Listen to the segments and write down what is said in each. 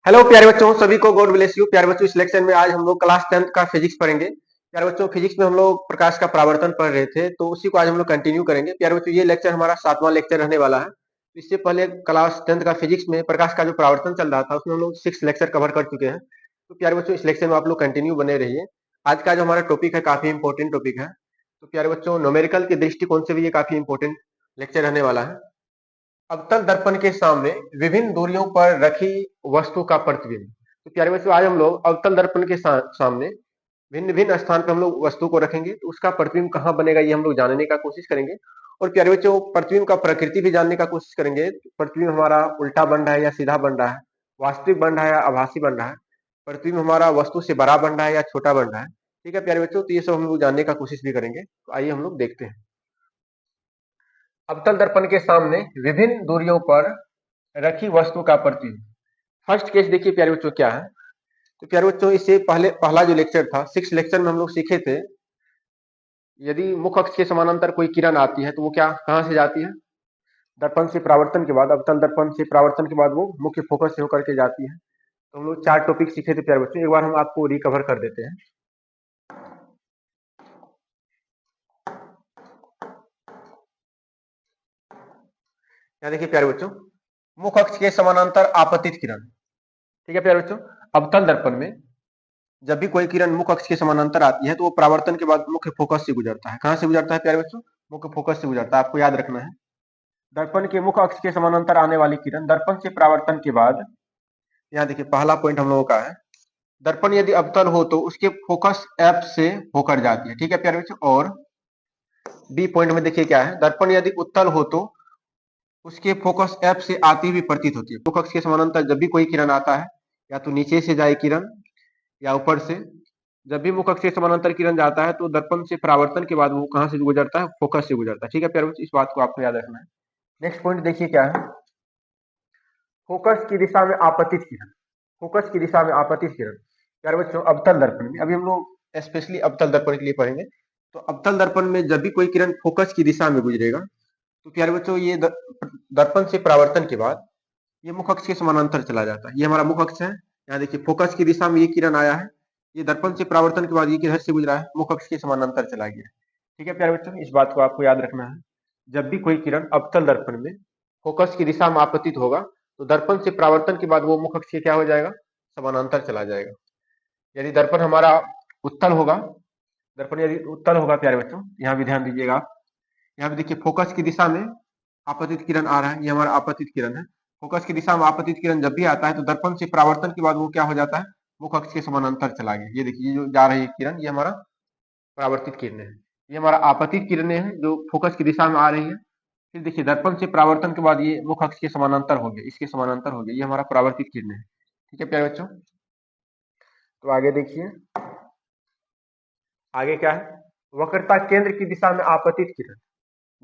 Hello प्यारे बच्चों, सभी को गॉड ब्लेस यू। प्यारे बच्चों, इस लेक्चर में आज हम लोग क्लास 10th का फिजिक्स पढ़ेंगे। प्यारे बच्चों, फिजिक्स में हम लोग प्रकाश का परावर्तन पढ़ रहे थे, तो उसी को आज हम लोग कंटिन्यू करेंगे। प्यारे बच्चों, ये लेक्चर हमारा 7वां लेक्चर रहने वाला है। इससे पहले क्लास 10th का फिजिक्स में प्रकाश का जो परावर्तन चल रहा था, उसमें हम लोग 6 लेक्चर कवर कर चुके हैं। तो प्यारे बच्चों, इस लेक्चर में आप लोग कंटिन्यू बने रहिए। आज का जो हमारा टॉपिक है, काफी इंपॉर्टेंट टॉपिक है। तो प्यारे बच्चों, न्यूमेरिकल के दृष्टिकोण से भी ये काफी इंपॉर्टेंट लेक्चर रहने वाला है। अवतल दर्पण के सामने विभिन्न दूरियों पर रखी वस्तु का प्रतिबिंब। तो प्यारे बच्चों, आज हम लोग अवतल दर्पण के सामने भिन्न भिन्न स्थान पर हम लोग वस्तु को रखेंगे, तो उसका प्रतिबिंब कहाँ बनेगा ये हम लोग जानने का कोशिश करेंगे। और प्यारे बच्चों, प्रतिबिंब का प्रकृति भी जानने का कोशिश करेंगे। प्रतिबिंब हमारा उल्टा बन रहा है या सीधा बन रहा है, वास्तविक बन रहा है या आभासी बन रहा है, प्रतिबिंब हमारा वस्तु से बड़ा बन रहा है या छोटा बन रहा है। ठीक है प्यारे बच्चों, तो ये सब हम लोग जानने का कोशिश भी करेंगे। तो आइए हम लोग देखते हैं। अवतल दर्पण के सामने विभिन्न दूरियों पर रखी वस्तु का प्रतिबिंब। फर्स्ट केस देखिए प्यारे बच्चों क्या है। तो प्यारे बच्चों, इससे पहले पहला जो लेक्चर था, 6 लेक्चर में हम लोग सीखे थे, यदि मुख्य अक्ष के समानांतर कोई किरण आती है तो वो क्या कहां से जाती है, दर्पण से परावर्तन के बाद, अवतल दर्पण से परावर्तन के बाद वो मुख्य फोकस से होकर के जाती है। तो हम लोग 4 टॉपिक सीखे थे प्यारे बच्चों, एक बार हम आपको रिकवर कर देते हैं। यहाँ देखिए प्यारे बच्चों, मुख्य अक्ष के समानांतर आपतित किरण। ठीक है प्यारे बच्चों, अवतल दर्पण में जब भी कोई किरण मुख्य अक्ष के समानांतर आती है तो वो परावर्तन के बाद मुख्य फोकस से गुजरता है। कहां से गुजरता है प्यारे बच्चों? मुख्य फोकस से गुजरता है, आपको याद रखना है। दर्पण के मुख्य अक्ष के समानांतर आने वाली किरण दर्पण से परावर्तन के बाद, यहाँ देखिए पहला पॉइंट हम लोगों का है, दर्पण यदि अवतल हो तो उसके फोकस एफ से होकर जाती है। ठीक है प्यारे बच्चों। और बी पॉइंट में देखिए क्या है, दर्पण यदि उत्तल हो तो उसके फोकस एफ से आती हुई प्रतीत होती है। मुख्य अक्ष के समानांतर जब भी कोई किरण आता है, या तो नीचे से जाए किरण या ऊपर से, जब भी मुख्य अक्ष के समानांतर किरण जाता है तो दर्पण से परावर्तन के बाद वो कहां से गुजरता है? फोकस से गुजरता है। ठीक है प्यारे बच्चों, इस बात को आपको याद रखना है। नेक्स्ट पॉइंट देखिए क्या है, फोकस की दिशा में आपतित किरण। फोकस की दिशा में आपतित किरण प्यारे बच्चों, अवतल दर्पण में, अभी हम लोग स्पेशली अवतल दर्पण के लिए पढ़ेंगे। तो अवतल दर्पण में जब भी कोई किरण फोकस की दिशा में गुजरेगा, तो प्यारे बच्चों ये दर्पण से परावर्तन के बाद ये मुख्य अक्ष के समानांतर चला जाता है। ये हमारा मुख्य अक्ष है, यहाँ देखिए फोकस की दिशा में ये किरण आया है, ये दर्पण से परावर्तन के बाद ये किधर से गुजरा है? मुख्य अक्ष के समानांतर चला गया। ठीक है प्यारे बच्चों, इस बात को आपको याद रखना है। जब भी कोई किरण अवतल दर्पण में फोकस की दिशा में आपतित होगा तो दर्पण से परावर्तन के बाद वो मुख्य अक्ष के क्या हो जाएगा? समानांतर चला जाएगा। यदि दर्पण हमारा उत्तल होगा, दर्पण यदि उत्तल होगा प्यारे बच्चों, यहाँ भी ध्यान दीजिएगा आप, यहाँ पे देखिए फोकस की दिशा में आपतित किरण आ रहा है, ये हमारा आपतित किरण है। फोकस की दिशा में आपतित किरण जब भी आता है तो दर्पण से परावर्तन के बाद वो क्या हो जाता है? मुख्य अक्ष के समानांतर चला गया। ये देखिए, ये जो जा रही है किरण, ये हमारा परावर्तित किरणें है। ये हमारा आपतित किरणें हैं जो फोकस की दिशा में आ रही है। फिर देखिए दर्पण से परावर्तन के बाद ये मुख्य अक्ष के समानांतर हो गया, इसके समानांतर हो गया, ये हमारा परावर्तित किरणें है। ठीक है प्यारे बच्चों, तो आगे देखिए, आगे क्या है, वक्रता केंद्र की दिशा में आपतित किरण।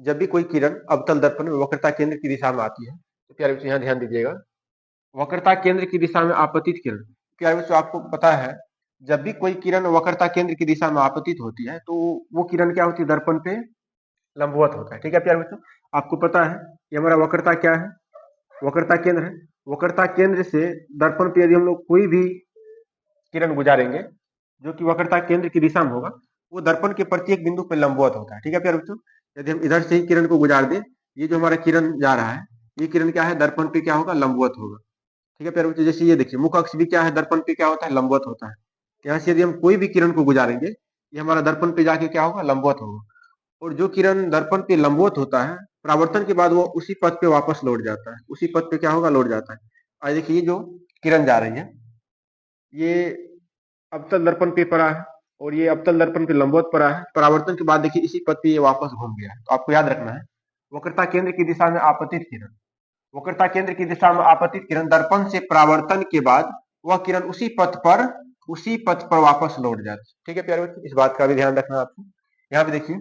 जब भी कोई किरण अवतल दर्पण में वक्रता केंद्र की दिशा में आती है, तो प्यारे बच्चों यहाँ ध्यान दीजिएगा, वक्रता केंद्र की दिशा में आपतित किरण। प्यारे बच्चों, आपको पता है, जब भी कोई किरण वक्रता केंद्र की दिशा में आपतित होती है तो वो किरण क्या होती है? दर्पण पे लंबवत होता है। ठीक है प्यारे बच्चों, आपको पता है ये हमारा वक्रता क्या है? वक्रता केंद्र है। वक्रता केंद्र से दर्पण पे यदि हम लोग कोई भी किरण गुजारेंगे जो कि वक्रता केंद्र की दिशा में होगा, वो दर्पण के प्रत्येक बिंदु पर लंबवत होता है। ठीक है प्यारे बच्चों, यदि हम इधर से ही किरण को गुजार दें, ये जो हमारा किरण जा रहा है, ये किरण क्या है? दर्पण पे क्या होगा? लंबवत होगा। ठीक है प्यारे बच्चों, जैसे ये देखिए मुख्य अक्ष भी क्या है? दर्पण पे क्या होता है? लंबवत होता है। यहाँ से यदि हम कोई भी किरण को गुजारेंगे, ये हमारा दर्पण पे जाके क्या होगा? लंबवत होगा। और जो किरण दर्पण पे लंबवत होता है, परावर्तन के बाद वो उसी पथ पे वापस लौट जाता है। उसी पथ पे क्या होगा? लौट जाता है। आज देखिए, ये जो किरण जा रही है, ये अवतल दर्पण पे पड़ा है और ये अवतल दर्पण पे लंबवत पड़ा है। परावर्तन के बाद देखिए इसी पथ पे ये वापस घूम गया है। तो आपको याद रखना है, वक्रता केंद्र की दिशा में आपतित किरण, वक्रता केंद्र की दिशा में आपतित किरण दर्पण से परावर्तन के बाद वह किरण उसी पथ पर वापस लौट जाती है। ठीक है प्यारे बच्चों, इस बात का भी ध्यान रखना है आपको। यहाँ पे देखिए,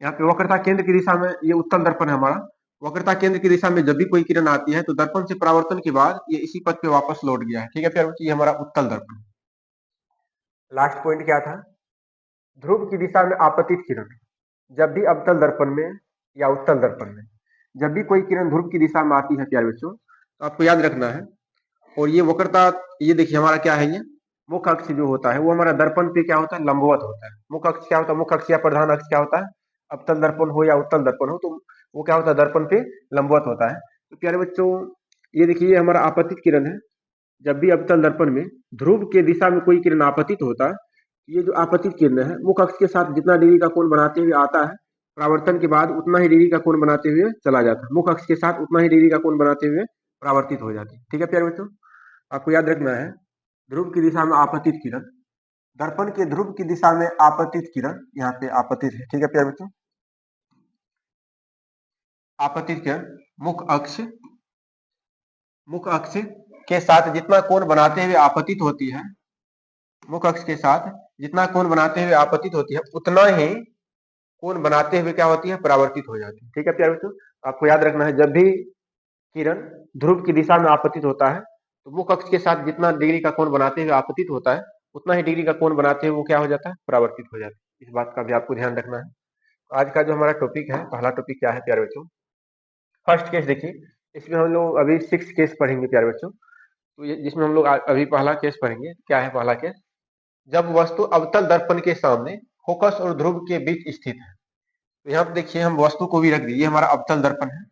यहाँ पे वक्रता केंद्र की दिशा में ये उत्तल दर्पण है हमारा, वक्रता केंद्र की दिशा में जब भी कोई किरण आती है तो दर्पण से परावर्तन के बाद ये इसी पथ पे वापस लौट गया है। ठीक है प्यारे बच्चों, ये हमारा उत्तल दर्पण। लास्ट पॉइंट क्या था, ध्रुव की दिशा में आपतित किरण। जब भी अवतल दर्पण में या उत्तल दर्पण में जब भी कोई किरण ध्रुव की दिशा में आती है प्यारे बच्चों, तो आपको याद रखना है और ये वक्रता, ये देखिए हमारा क्या है, ये मुख्य अक्ष जो होता है वो हमारा दर्पण पे क्या होता है, लंबवत होता है। मुख्य अक्ष क्या होता है, मुख्य अक्ष या प्रधान अक्ष क्या होता है, अवतल दर्पण हो या उत्तल दर्पण हो, तो वो क्या होता है, दर्पण पे लंबवत होता है। तो प्यारे बच्चों, ये देखिए ये हमारा आपतित किरण है। जब भी अवतल दर्पण में ध्रुव के दिशा में कोई किरण आपतित होता है, ये जो आपतित किरण है मुख्य अक्ष के साथ जितना डिग्री का कोण बनाते हुए आता है, परावर्तन के बाद उतना ही डिग्री का कोण बनाते हुए चला जाता है। मुख्य अक्ष के साथ उतना ही डिग्री का कोण बनाते हुए परावर्तित हो जाती है। ठीक है प्यारे बच्चों, आपको याद रखना है, ध्रुव की दिशा में आपतित किरण, दर्पण के ध्रुव की दिशा में आपतित किरण, यहाँ पे आपतित है। ठीक है प्यारे बच्चों, आपतित किरण मुख्य अक्ष के साथ जितना कोण बनाते हुए आपतित होती है, मुख्य अक्ष के साथ जितना कोण बनाते हुए आपतित होती है, उतना ही कोण बनाते हुए क्या होती है, परावर्तित हो जाती है। ठीक है प्यारे बच्चों, आपको याद रखना है, जब भी किरण ध्रुव की दिशा में आपतित होता है, तो मुख्य अक्ष के साथ जितना डिग्री का कोण बनाते हुए आपतित होता है, उतना ही डिग्री का कोण बनाते हुए वो क्या हो जाता है, परावर्तित हो जाता है। इस बात का भी आपको ध्यान रखना है। आज का जो हमारा टॉपिक है, पहला टॉपिक क्या है प्यारे बच्चों, फर्स्ट केस देखिए, इसमें हम लोग अभी 6 केस पढ़ेंगे प्यारे बच्चों। तो ये जिसमें हम लोग अभी पहला केस पढ़ेंगे। क्या है पहला केस, जब वस्तु अवतल दर्पण के सामने फोकस और ध्रुव के बीच स्थित है। तो यहाँ पे देखिए हम वस्तु को भी रख दिए, ये हमारा अवतल दर्पण है।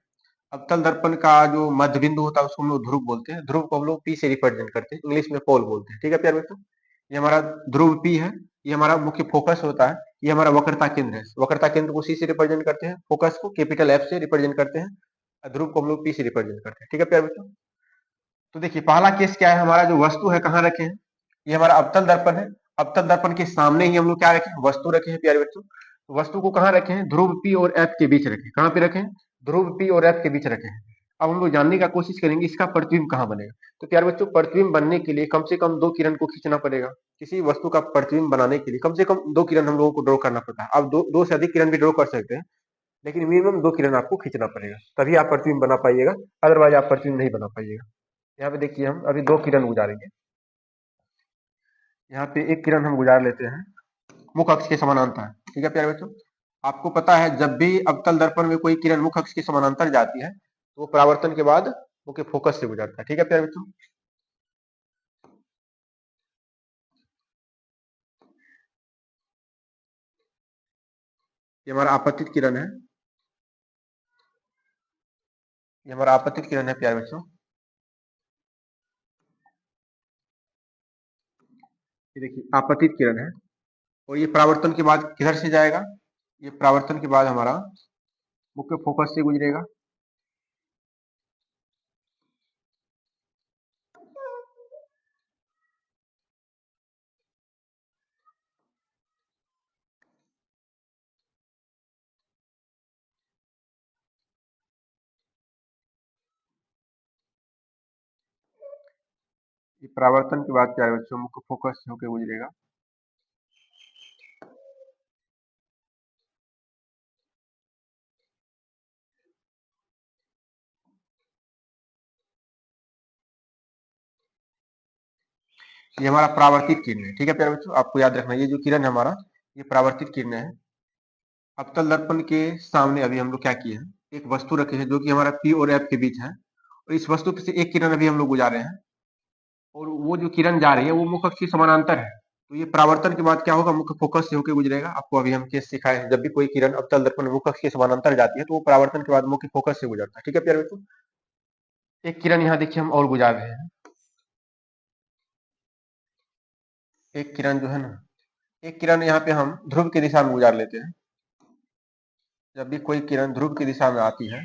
अवतल दर्पण का जो मध्य बिंदु होता है उसको हम लोग ध्रुव बोलते हैं। ध्रुव को हम लोग पी से रिप्रेजेंट करते हैं, इंग्लिश में पोल बोलते हैं। ठीक है प्यारे बच्चों, ये हमारा ध्रुव पी है, ये हमारा मुख्य फोकस होता है, ये हमारा वक्रता केंद्र है। वक्रता केंद्र को सी से रिप्रेजेंट करते हैं, फोकस को कैपिटल एफ से रिप्रेजेंट करते हैं, ध्रुव को हम लोग पी से रिप्रेजेंट करते हैं। ठीक है प्यारे बच्चों, तो देखिए पहला केस क्या है, हमारा जो वस्तु है कहाँ रखे हैं, ये हमारा अवतल दर्पण है। अवतल दर्पण के सामने ही हम लोग क्या रखे हैं, वस्तु रखे हैं प्यारे बच्चों। तो वस्तु को कहाँ रखे हैं, ध्रुव पी और एफ के बीच रखे। कहाँ पे रखे हैं, ध्रुव पी और एफ के बीच रखे हैं। अब हम लोग जानने का कोशिश करेंगे इसका प्रतिबिंब कहाँ बनेगा। तो प्यारे बच्चों, प्रतिबिंब बनने के लिए कम से कम 2 किरण को खींचना पड़ेगा। किसी वस्तु का प्रतिबिंब बनाने के लिए कम से कम 2 किरण हम लोगों को ड्रॉ करना पड़ता है। आप दो से अधिक किरण भी ड्रॉ कर सकते हैं, लेकिन मिनिमम 2 किरण आपको खींचना पड़ेगा, तभी आप प्रतिबिंब बना पाइएगा, अदरवाइज आप प्रतिबिंब नहीं बना पाइएगा। यहाँ पे देखिए हम अभी 2 किरण गुजारेंगे। यहाँ पे एक किरण हम गुजार लेते हैं मुख्य अक्ष के समानांतर। ठीक है प्यारे बच्चों, आपको पता है जब भी अवतल दर्पण में कोई किरण मुख्य अक्ष के समानांतर जाती है, तो वो परावर्तन के बाद मुख्य फोकस से गुजरता है। ठीक है प्यारे बच्चों, ये हमारा आपतित किरण है, ये हमारा आपतित किरण है प्यारे बच्चों। ये देखिए आपतित किरण है, और ये परावर्तन के बाद किधर से जाएगा, ये परावर्तन के बाद हमारा मुख्य फोकस से गुजरेगा। ये परावर्तन के बाद प्यारे बच्चों मुख्य फोकस से होकर गुजरेगा। ये हमारा परावर्तित किरण है। ठीक है प्यारे बच्चों, आपको याद रखना ये जो किरण है हमारा, ये परावर्तित किरण है। अवतल दर्पण के सामने अभी हम लोग क्या किए हैं, एक वस्तु रखे हैं जो कि हमारा पी और एफ के बीच है, और इस वस्तु से एक किरण अभी हम लोग गुजारे हैं, और वो जो किरण जा रही है वो मुख्य अक्ष के समानांतर है। तो ये परावर्तन के बाद क्या होगा, मुख्य फोकस से होकर गुजरेगा। आपको अभी हम केस सिखाए हैं, जब भी कोई किरण अवतल दर्पण मुख्य अक्ष के समानांतर जाती है तो वो परावर्तन के बाद मुख्य फोकस से गुजरता है। ठीक है प्यारे बच्चों, एक किरण यहाँ देखिए हम और गुजार रहे हैं। एक किरण जो है ना, एक किरण यहाँ पे हम ध्रुव की दिशा में गुजार लेते हैं। जब भी कोई किरण ध्रुव की दिशा में आती है,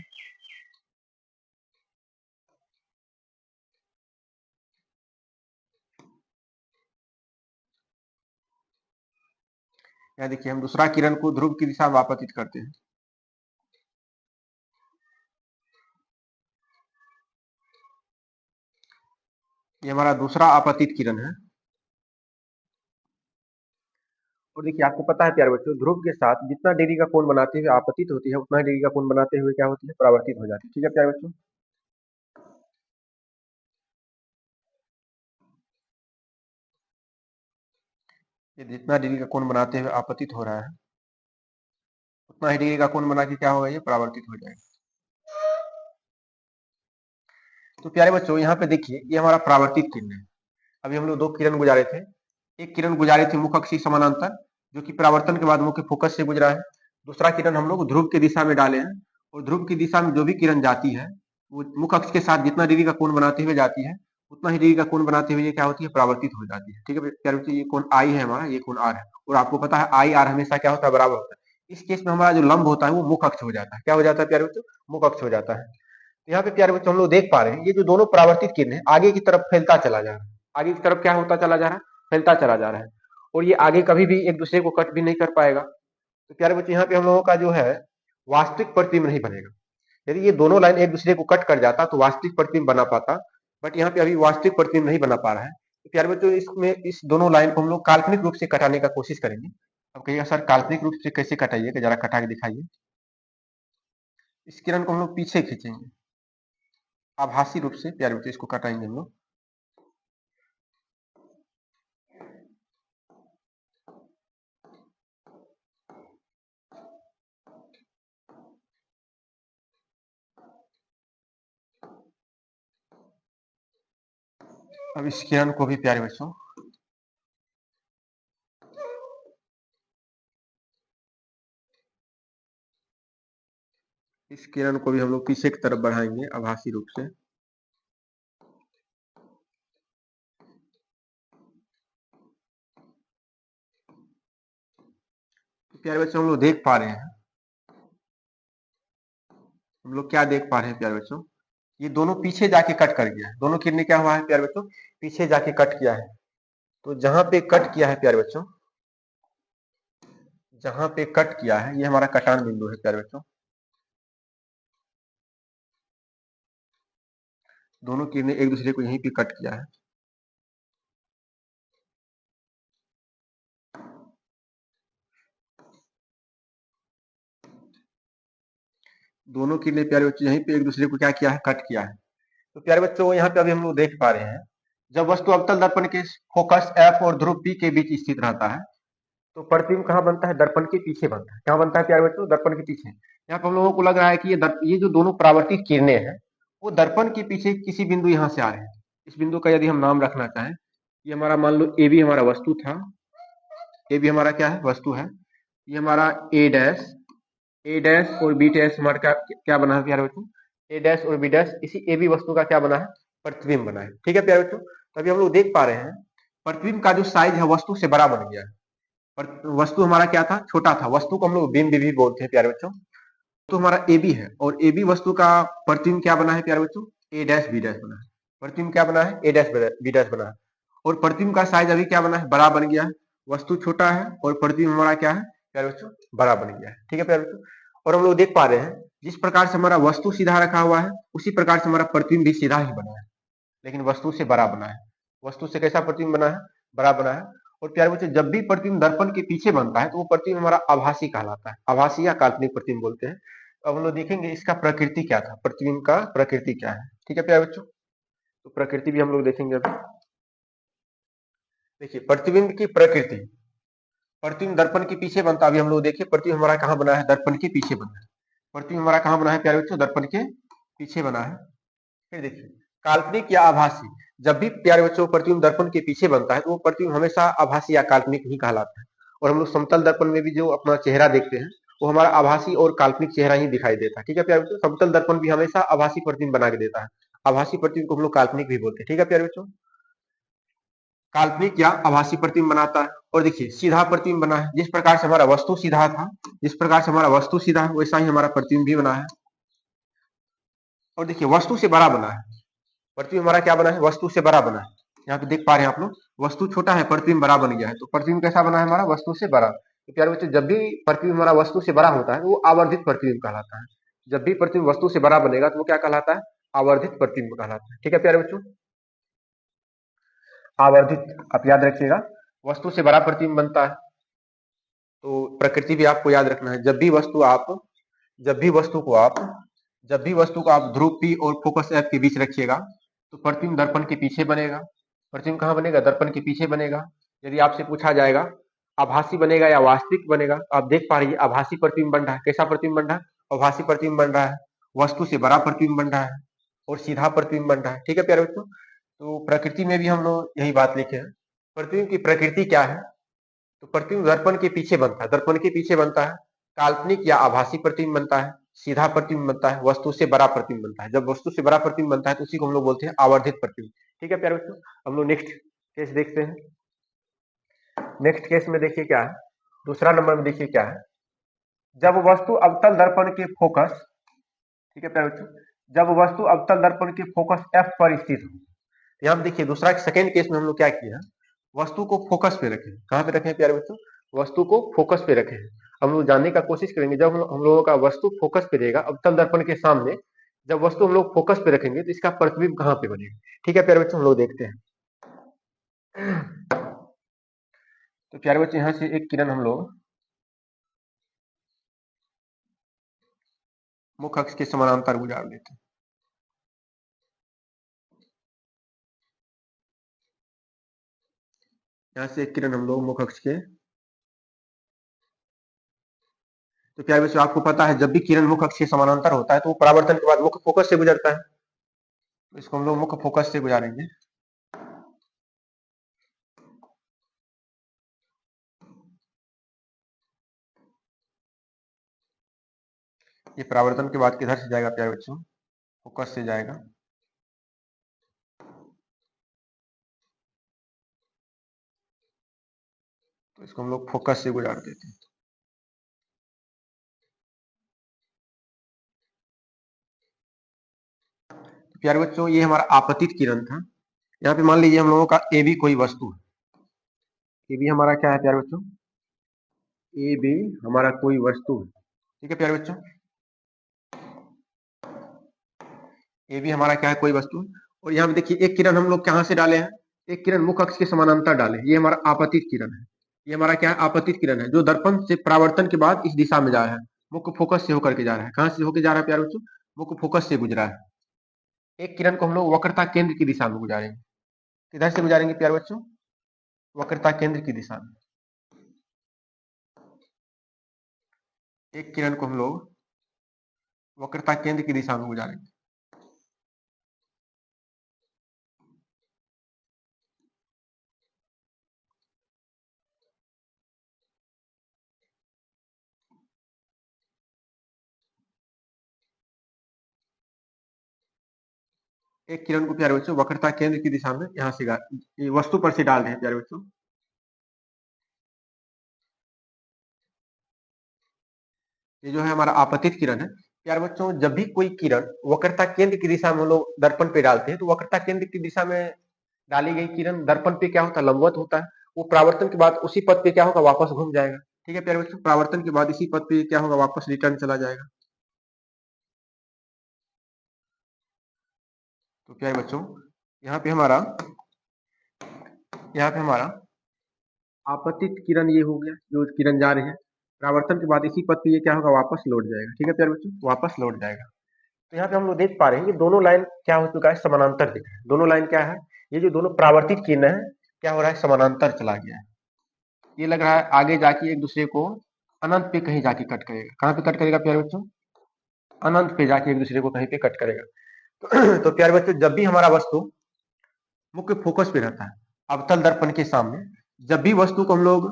यहाँ देखिए हम दूसरा किरण को ध्रुव की दिशा में आपतित करते हैं। ये हमारा दूसरा आपतित किरण है। और देखिए आपको पता है प्यारे बच्चों, ध्रुव के साथ जितना डिग्री का कोण बनाते हुए आपतित होती है, उतना डिग्री का कोण बनाते हुए क्या होती है, परावर्तित हो जाती है। ठीक है प्यारे बच्चों, ये जितना डिग्री का कोण बनाते हुए आपतित हो रहा है, उतना ही डिग्री का कोण बना के क्या होगा, ये परावर्तित हो जाएगा। तो प्यारे बच्चों यहाँ पे देखिए, ये हमारा परावर्तित किरण है। अभी हम लोग दो किरण गुजारे थे। एक किरण गुजारे थे मुख अक्ष समानांतर, जो कि परावर्तन के बाद मुख्य फोकस से गुजरा है। दूसरा किरण हम लोग ध्रुव की दिशा में डाले हैं, और ध्रुव की दिशा में जो भी किरण जाती है वो मुख अक्ष के साथ जितना डिग्री का कोण बनाते हुए जाती है, उतना ही डिग्री का कोण बनाते हुए ये क्या होती है, परावर्तित हो जाती है। ठीक है प्यारे बच्चों, ये कोण आई है हमारा, ये कोण आर है, और आपको पता है आई आर हमेशा क्या होता है, बराबर होता है। इस केस में हमारा जो लंब होता है वो मुख अक्ष हो जाता है। क्या हो जाता है प्यारे बच्चों, मुख अक्ष हो जाता है। तो यहाँ पे प्यारे बच्चों हम लोग देख पा रहे हैं, ये जो दोनों परावर्तित किरण है आगे की तरफ फैलता चला जा रहा है। आगे की तरफ क्या होता चला जा रहा है, फैलता चला जा रहा है, और ये आगे कभी भी एक दूसरे को कट भी नहीं कर पाएगा। तो प्यारे बच्चों यहाँ पे हम लोगों का जो है वास्तविक प्रतिबिंब नहीं बनेगा। यदि ये दोनों लाइन एक दूसरे को कट कर जाता तो वास्तविक प्रतिबिंब बना पाता, बट यहाँ पे अभी वास्तविक प्रतिबिंब नहीं बना पा रहा है। तो प्यारे बच्चों इसमें इस दोनों लाइन को हम लोग काल्पनिक रूप से कटाने का कोशिश करेंगे। अब कहिएगा सर काल्पनिक रूप से कैसे कटाइए, जरा कटा के दिखाइए। इस किरण को हम लोग पीछे खींचेंगे, आभासी रूप से प्यारे बच्चों इसको कटाएंगे हम लोग। अब इस किरण को भी प्यारे बच्चों इस किरण को भी हम लोग पीछे की तरफ बढ़ाएंगे आभासी रूप से। तो प्यारे बच्चों हम लोग देख पा रहे हैं, हम लोग क्या देख पा रहे हैं प्यारे बच्चों, ये दोनों पीछे जाके कट कर गया है। दोनों किरणें क्या हुआ है प्यारे बच्चों, पीछे जाके कट किया है। तो जहां पे कट किया है प्यारे बच्चों, जहां पे कट किया है ये हमारा कटान बिंदु है प्यारे बच्चों। दोनों किरणें एक दूसरे को यहीं पे कट किया है। दोनों किरणें प्यारे बच्चों यहीं पे एक दूसरे को क्या किया है, कट किया है। तो प्यारे बच्चों यहाँ पे अभी हम लोग देख पा रहे हैं, जब वस्तु अवतल दर्पण के फोकस एफ और ध्रुव पी के बीच स्थित रहता है तो प्रतिबिंब कहाँ बनता है, दर्पण के पीछे बनता है। कहाँ बनता है प्यारे बच्चों, दर्पण के पीछे। यहाँ पे हम लोगों को लग रहा है कि ये जो दोनों परावर्तित किरणें हैं वो दर्पण के पीछे किसी बिंदु यहाँ से आ रहे हैं। इस बिंदु का यदि हम नाम रखना चाहें, ये हमारा मान लो ए बी हमारा वस्तु था, ए बी हमारा क्या है, वस्तु है। ये हमारा ए डैश और बी डैश हमारा क्या बना है प्यारे बच्चों, ए डैश और बी डैश इसी ए बी वस्तु का क्या बना है, प्रतिबिंब बना है। ठीक है प्यारे बच्चों, तभी हम लोग देख पा रहे हैं प्रतिबिंब का जो साइज है वस्तु से बड़ा बन गया है। पर वस्तु हमारा क्या था, छोटा था। वस्तु को हम लोग बिंब भी बोलते हैं प्यारे बच्चों। तो हमारा ए बी है, और ए बी वस्तु का प्रतिबिंब क्या बना है प्यारे बच्चों, ए डैश बी डैश बना है। प्रतिबिंब क्या बना है, ए डैश बी डैश बना है, और प्रतिबिंब का साइज अभी क्या बना है, बड़ा बन गया है। वस्तु छोटा है और प्रतिबिंब हमारा क्या है प्यारे बच्चों, बड़ा बन गया है। ठीक है प्यारे बच्चों, और हम लोग देख पा रहे हैं जिस प्रकार से हमारा वस्तु सीधा रखा हुआ है उसी प्रकार से हमारा प्रतिबिंब भी सीधा ही बना है, लेकिन वस्तु से बड़ा बना है। वस्तु से कैसा प्रतिबिंब बना है, बड़ा बना है। और प्यारे बच्चों जब भी प्रतिबिंब दर्पण के पीछे बनता है तो वो प्रतिबिंब हमारा आभासी कहलाता है, आभासी या काल्पनिक प्रतिबिंब बोलते हैं। अब हम लोग देखेंगे इसका प्रकृति क्या था, प्रतिबिंब का प्रकृति क्या है। ठीक है प्यारे बच्चों, तो प्रकृति भी हम लोग देखेंगे अभी। देखिए प्रतिबिंब की प्रकृति, प्रतिबिंब दर्पण के पीछे बनता है। अभी हम लोग देखिए प्रतिबिंब हमारा कहाँ बना है, दर्पण के पीछे बना है। प्रतिबिंब हमारा कहाँ बना है प्यारे बच्चों, दर्पण के पीछे बना है। फिर देखिए काल्पनिक या आभासी, जब भी प्यारे बच्चों प्रतिबिंब दर्पण के पीछे बनता है तो वो प्रतिबिंब हमेशा आभासी या काल्पनिक ही कहलाता है। और हम लोग समतल दर्पण में भी जो अपना चेहरा देखते हैं वो हमारा आभासी और काल्पनिक चेहरा ही दिखाई देता है। ठीक है प्यारे बच्चों, समतल दर्पण भी हमेशा आभासी प्रतिबिंब बना के देता है। आभासी प्रतिबिंब को हम लोग काल्पनिक भी बोलते हैं। ठीक है प्यारे बच्चों, काल्पनिक या आभासी प्रतिबिंब बनाता है। और देखिए सीधा प्रतिबिंब बना है, जिस प्रकार से हमारा वस्तु सीधा था, जिस प्रकार से हमारा वस्तु सीधा है वैसा ही हमारा प्रतिबिंब भी बना है। और देखिए वस्तु से बड़ा बना है, प्रतिबिंब हमारा क्या बना है, वस्तु से बड़ा बना है। यहाँ पे देख पा रहे हैं आप लोग, वस्तु छोटा है प्रतिबिंब बड़ा बन गया है। तो प्रतिबिंब कैसा बना है हमारा, वस्तु से बड़ा। तो प्यारे बच्चों जब भी प्रतिबिंब हमारा वस्तु से बड़ा होता है वो आवर्धित प्रतिबिंब कहलाता है। जब भी प्रतिबिंब वस्तु से बड़ा बनेगा तो वो क्या कहलाता है, आवर्धित प्रतिबिंब कहलाता है। ठीक है प्यारे बच्चों, आवर्धित आप याद रखिएगा, वस्तु से बड़ा प्रतिबिंब बनता है। तो प्रकृति भी आपको याद रखना है, जब भी वस्तु को आप जब भी वस्तु को आप ध्रुव पी और फोकस एफ के बीच रखिएगा तो प्रतिबिंब दर्पण के पीछे बनेगा। प्रतिबिंब कहाँ बनेगा, दर्पण के पीछे बनेगा। यदि आपसे पूछा जाएगा आभासी बनेगा या वास्तविक बनेगा, तो आप देख पा रही है आभासी प्रतिबिंब बन रहा है। कैसा प्रतिबिंब बन रहा है, आभासी प्रतिबिंब बन रहा है, वस्तु से बड़ा प्रतिबिंब बन रहा है। और सीधा प्रतिबिंब बन रहा है। ठीक है प्यारे बच्चों, तो प्रकृति में भी हम लोग यही बात लिखे हैं। प्रतिबिंब की प्रकृति क्या है? तो प्रतिबिंब दर्पण के पीछे बनता है, दर्पण के पीछे बनता है, काल्पनिक या आभासी प्रतिबिंब बनता है, सीधा प्रतिबिंब बनता है, वस्तु से बड़ा प्रतिबिंब बनता है। जब वस्तु से बड़ा प्रतिबिंब बनता है तो उसी को हम लोग बोलते हैं आवर्धित प्रतिबिंब। ठीक है प्यारे बच्चों, हम लोग नेक्स्ट केस देखते हैं। नेक्स्ट केस में देखिए क्या है, दूसरा नंबर में देखिए क्या है, जब वस्तु अवतल दर्पण के फोकस, ठीक है प्यारे बच्चों, जब वस्तु अवतल दर्पण के फोकस एफ पर स्थित हो। यहाँ देखिए दूसरा सेकेंड केस में हम लोग क्या किया है, वस्तु को फोकस पे रखें। कहां पे रखें प्यारे बच्चों? वस्तु को फोकस पे रखें। हम लोग जानने का कोशिश करेंगे, जब हम लोगों का वस्तु फोकस पे रहेगा अवतल दर्पण के सामने, जब वस्तु हम लोग फोकस पे रखेंगे तो इसका प्रतिबिंब कहां पे बनेगा। ठीक है प्यारे बच्चों, हम लोग देखते हैं। तो प्यारे बच्चों यहां से एक किरण हम लोग मुख्य अक्ष के समानांतर गुजार लेते हैं। यहां से एक किरण हम लोग मुख्य अक्ष के, तो प्यारे बच्चों आपको पता है जब भी किरण मुख्य अक्ष के समानांतर होता है तो वो परावर्तन के बाद मुख्य फोकस से गुजरता है, तो इसको हम लोग मुख्य फोकस से गुजारेंगे। ये परावर्तन के बाद किधर से जाएगा प्यारे बच्चों? फोकस से जाएगा। तो इसको हम लोग फोकस से गुजार देते हैं। तो प्यारे बच्चों ये हमारा आपतित किरण था। यहाँ पे मान लीजिए हम लोगों का ए बी कोई वस्तु है। ए बी हमारा क्या है प्यारे बच्चों? ए बी हमारा कोई वस्तु है। ठीक है प्यारे बच्चों, ए बी हमारा क्या है? कोई वस्तु। और यहाँ पे देखिए एक किरण हम लोग कहाँ से डाले हैं? एक किरण मुख्य अक्ष के समानांतर डाले। ये हमारा आपतित किरण है। ये हमारा क्या है? आपतित किरण है, जो दर्पण से परावर्तन के बाद इस दिशा में जा रहा है, मुख्य फोकस से होकर के जा रहा है। कहाँ से होकर जा रहा है प्यारे बच्चों? मुख्य फोकस से गुजरा है। एक किरण को हम लोग वक्रता केंद्र की दिशा में गुजारेंगे। किधर से गुजारेंगे प्यारे बच्चों? वक्रता केंद्र की दिशा में। एक किरण को हम लोग वक्रता केंद्र की दिशा में गुजारेंगे। एक किरण को प्यारे बच्चों वक्रता केंद्र की दिशा में यहाँ से ये वस्तु पर से डाल दें प्यारे बच्चों। ये जो है हमारा आपतित किरण है। प्यारे बच्चों जब भी कोई किरण वक्रता केंद्र की दिशा में हम लोग दर्पण पे डालते हैं, तो वक्रता केंद्र की दिशा में डाली गई किरण दर्पण पे क्या होता है? लंबवत होता है। वो परावर्तन के बाद उसी पथ पे क्या होगा? वापस घूम जाएगा। ठीक है प्यारे बच्चों, परावर्तन के बाद इसी पथ पे क्या होगा? वापस रिटर्न चला जाएगा। तो प्यारे बच्चों यहाँ पे हमारा यहाँ पे हमारा आपतित किरण ये हो गया, जो किरण जा रही है परावर्तन के बाद इसी पथ पे ये क्या होगा? वापस लौट जाएगा। ठीक है प्यारे बच्चों, वापस लौट जाएगा। तो यहाँ पे हम लोग देख पा रहे हैं कि दोनों लाइन क्या हो चुका है? समानांतर दिख रहा है। दोनों लाइन क्या है? ये जो दोनों परावर्तित किरण है क्या हो रहा है? समानांतर चला गया है। ये लग रहा है आगे जाके एक दूसरे को अनंत पे कहीं जाके कट करेगा। कहाँ पे कट करेगा प्यारे बच्चों? अनंत पे जाके एक दूसरे को कहीं पे कट करेगा। तो प्यारे बच्चों जब भी हमारा वस्तु मुख्य फोकस पे रहता है अवतल दर्पण के सामने, जब भी वस्तु को हम लोग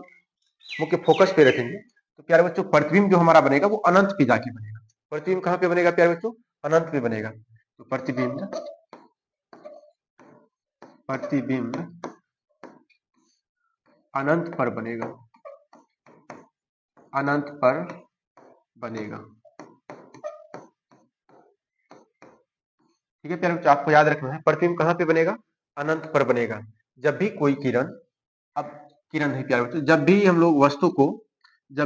मुख्य फोकस पे रखेंगे तो प्यारे बच्चों प्रतिबिंब जो हमारा बनेगा वो अनंत पे जाके बनेगा। प्रतिबिंब कहाँ पे बनेगा प्यारे बच्चों? अनंत पे बनेगा। तो प्रतिबिंब प्रतिबिंब अनंत पर बनेगा, अनंत पर बनेगा। ठीक है प्यारे बच्चों, आपको याद रखना है प्रतिबिंब कहाँ पे बनेगा? अनंत पर बनेगा। जब भी कोई किरण, अब किरण है प्यारे बच्चों, जब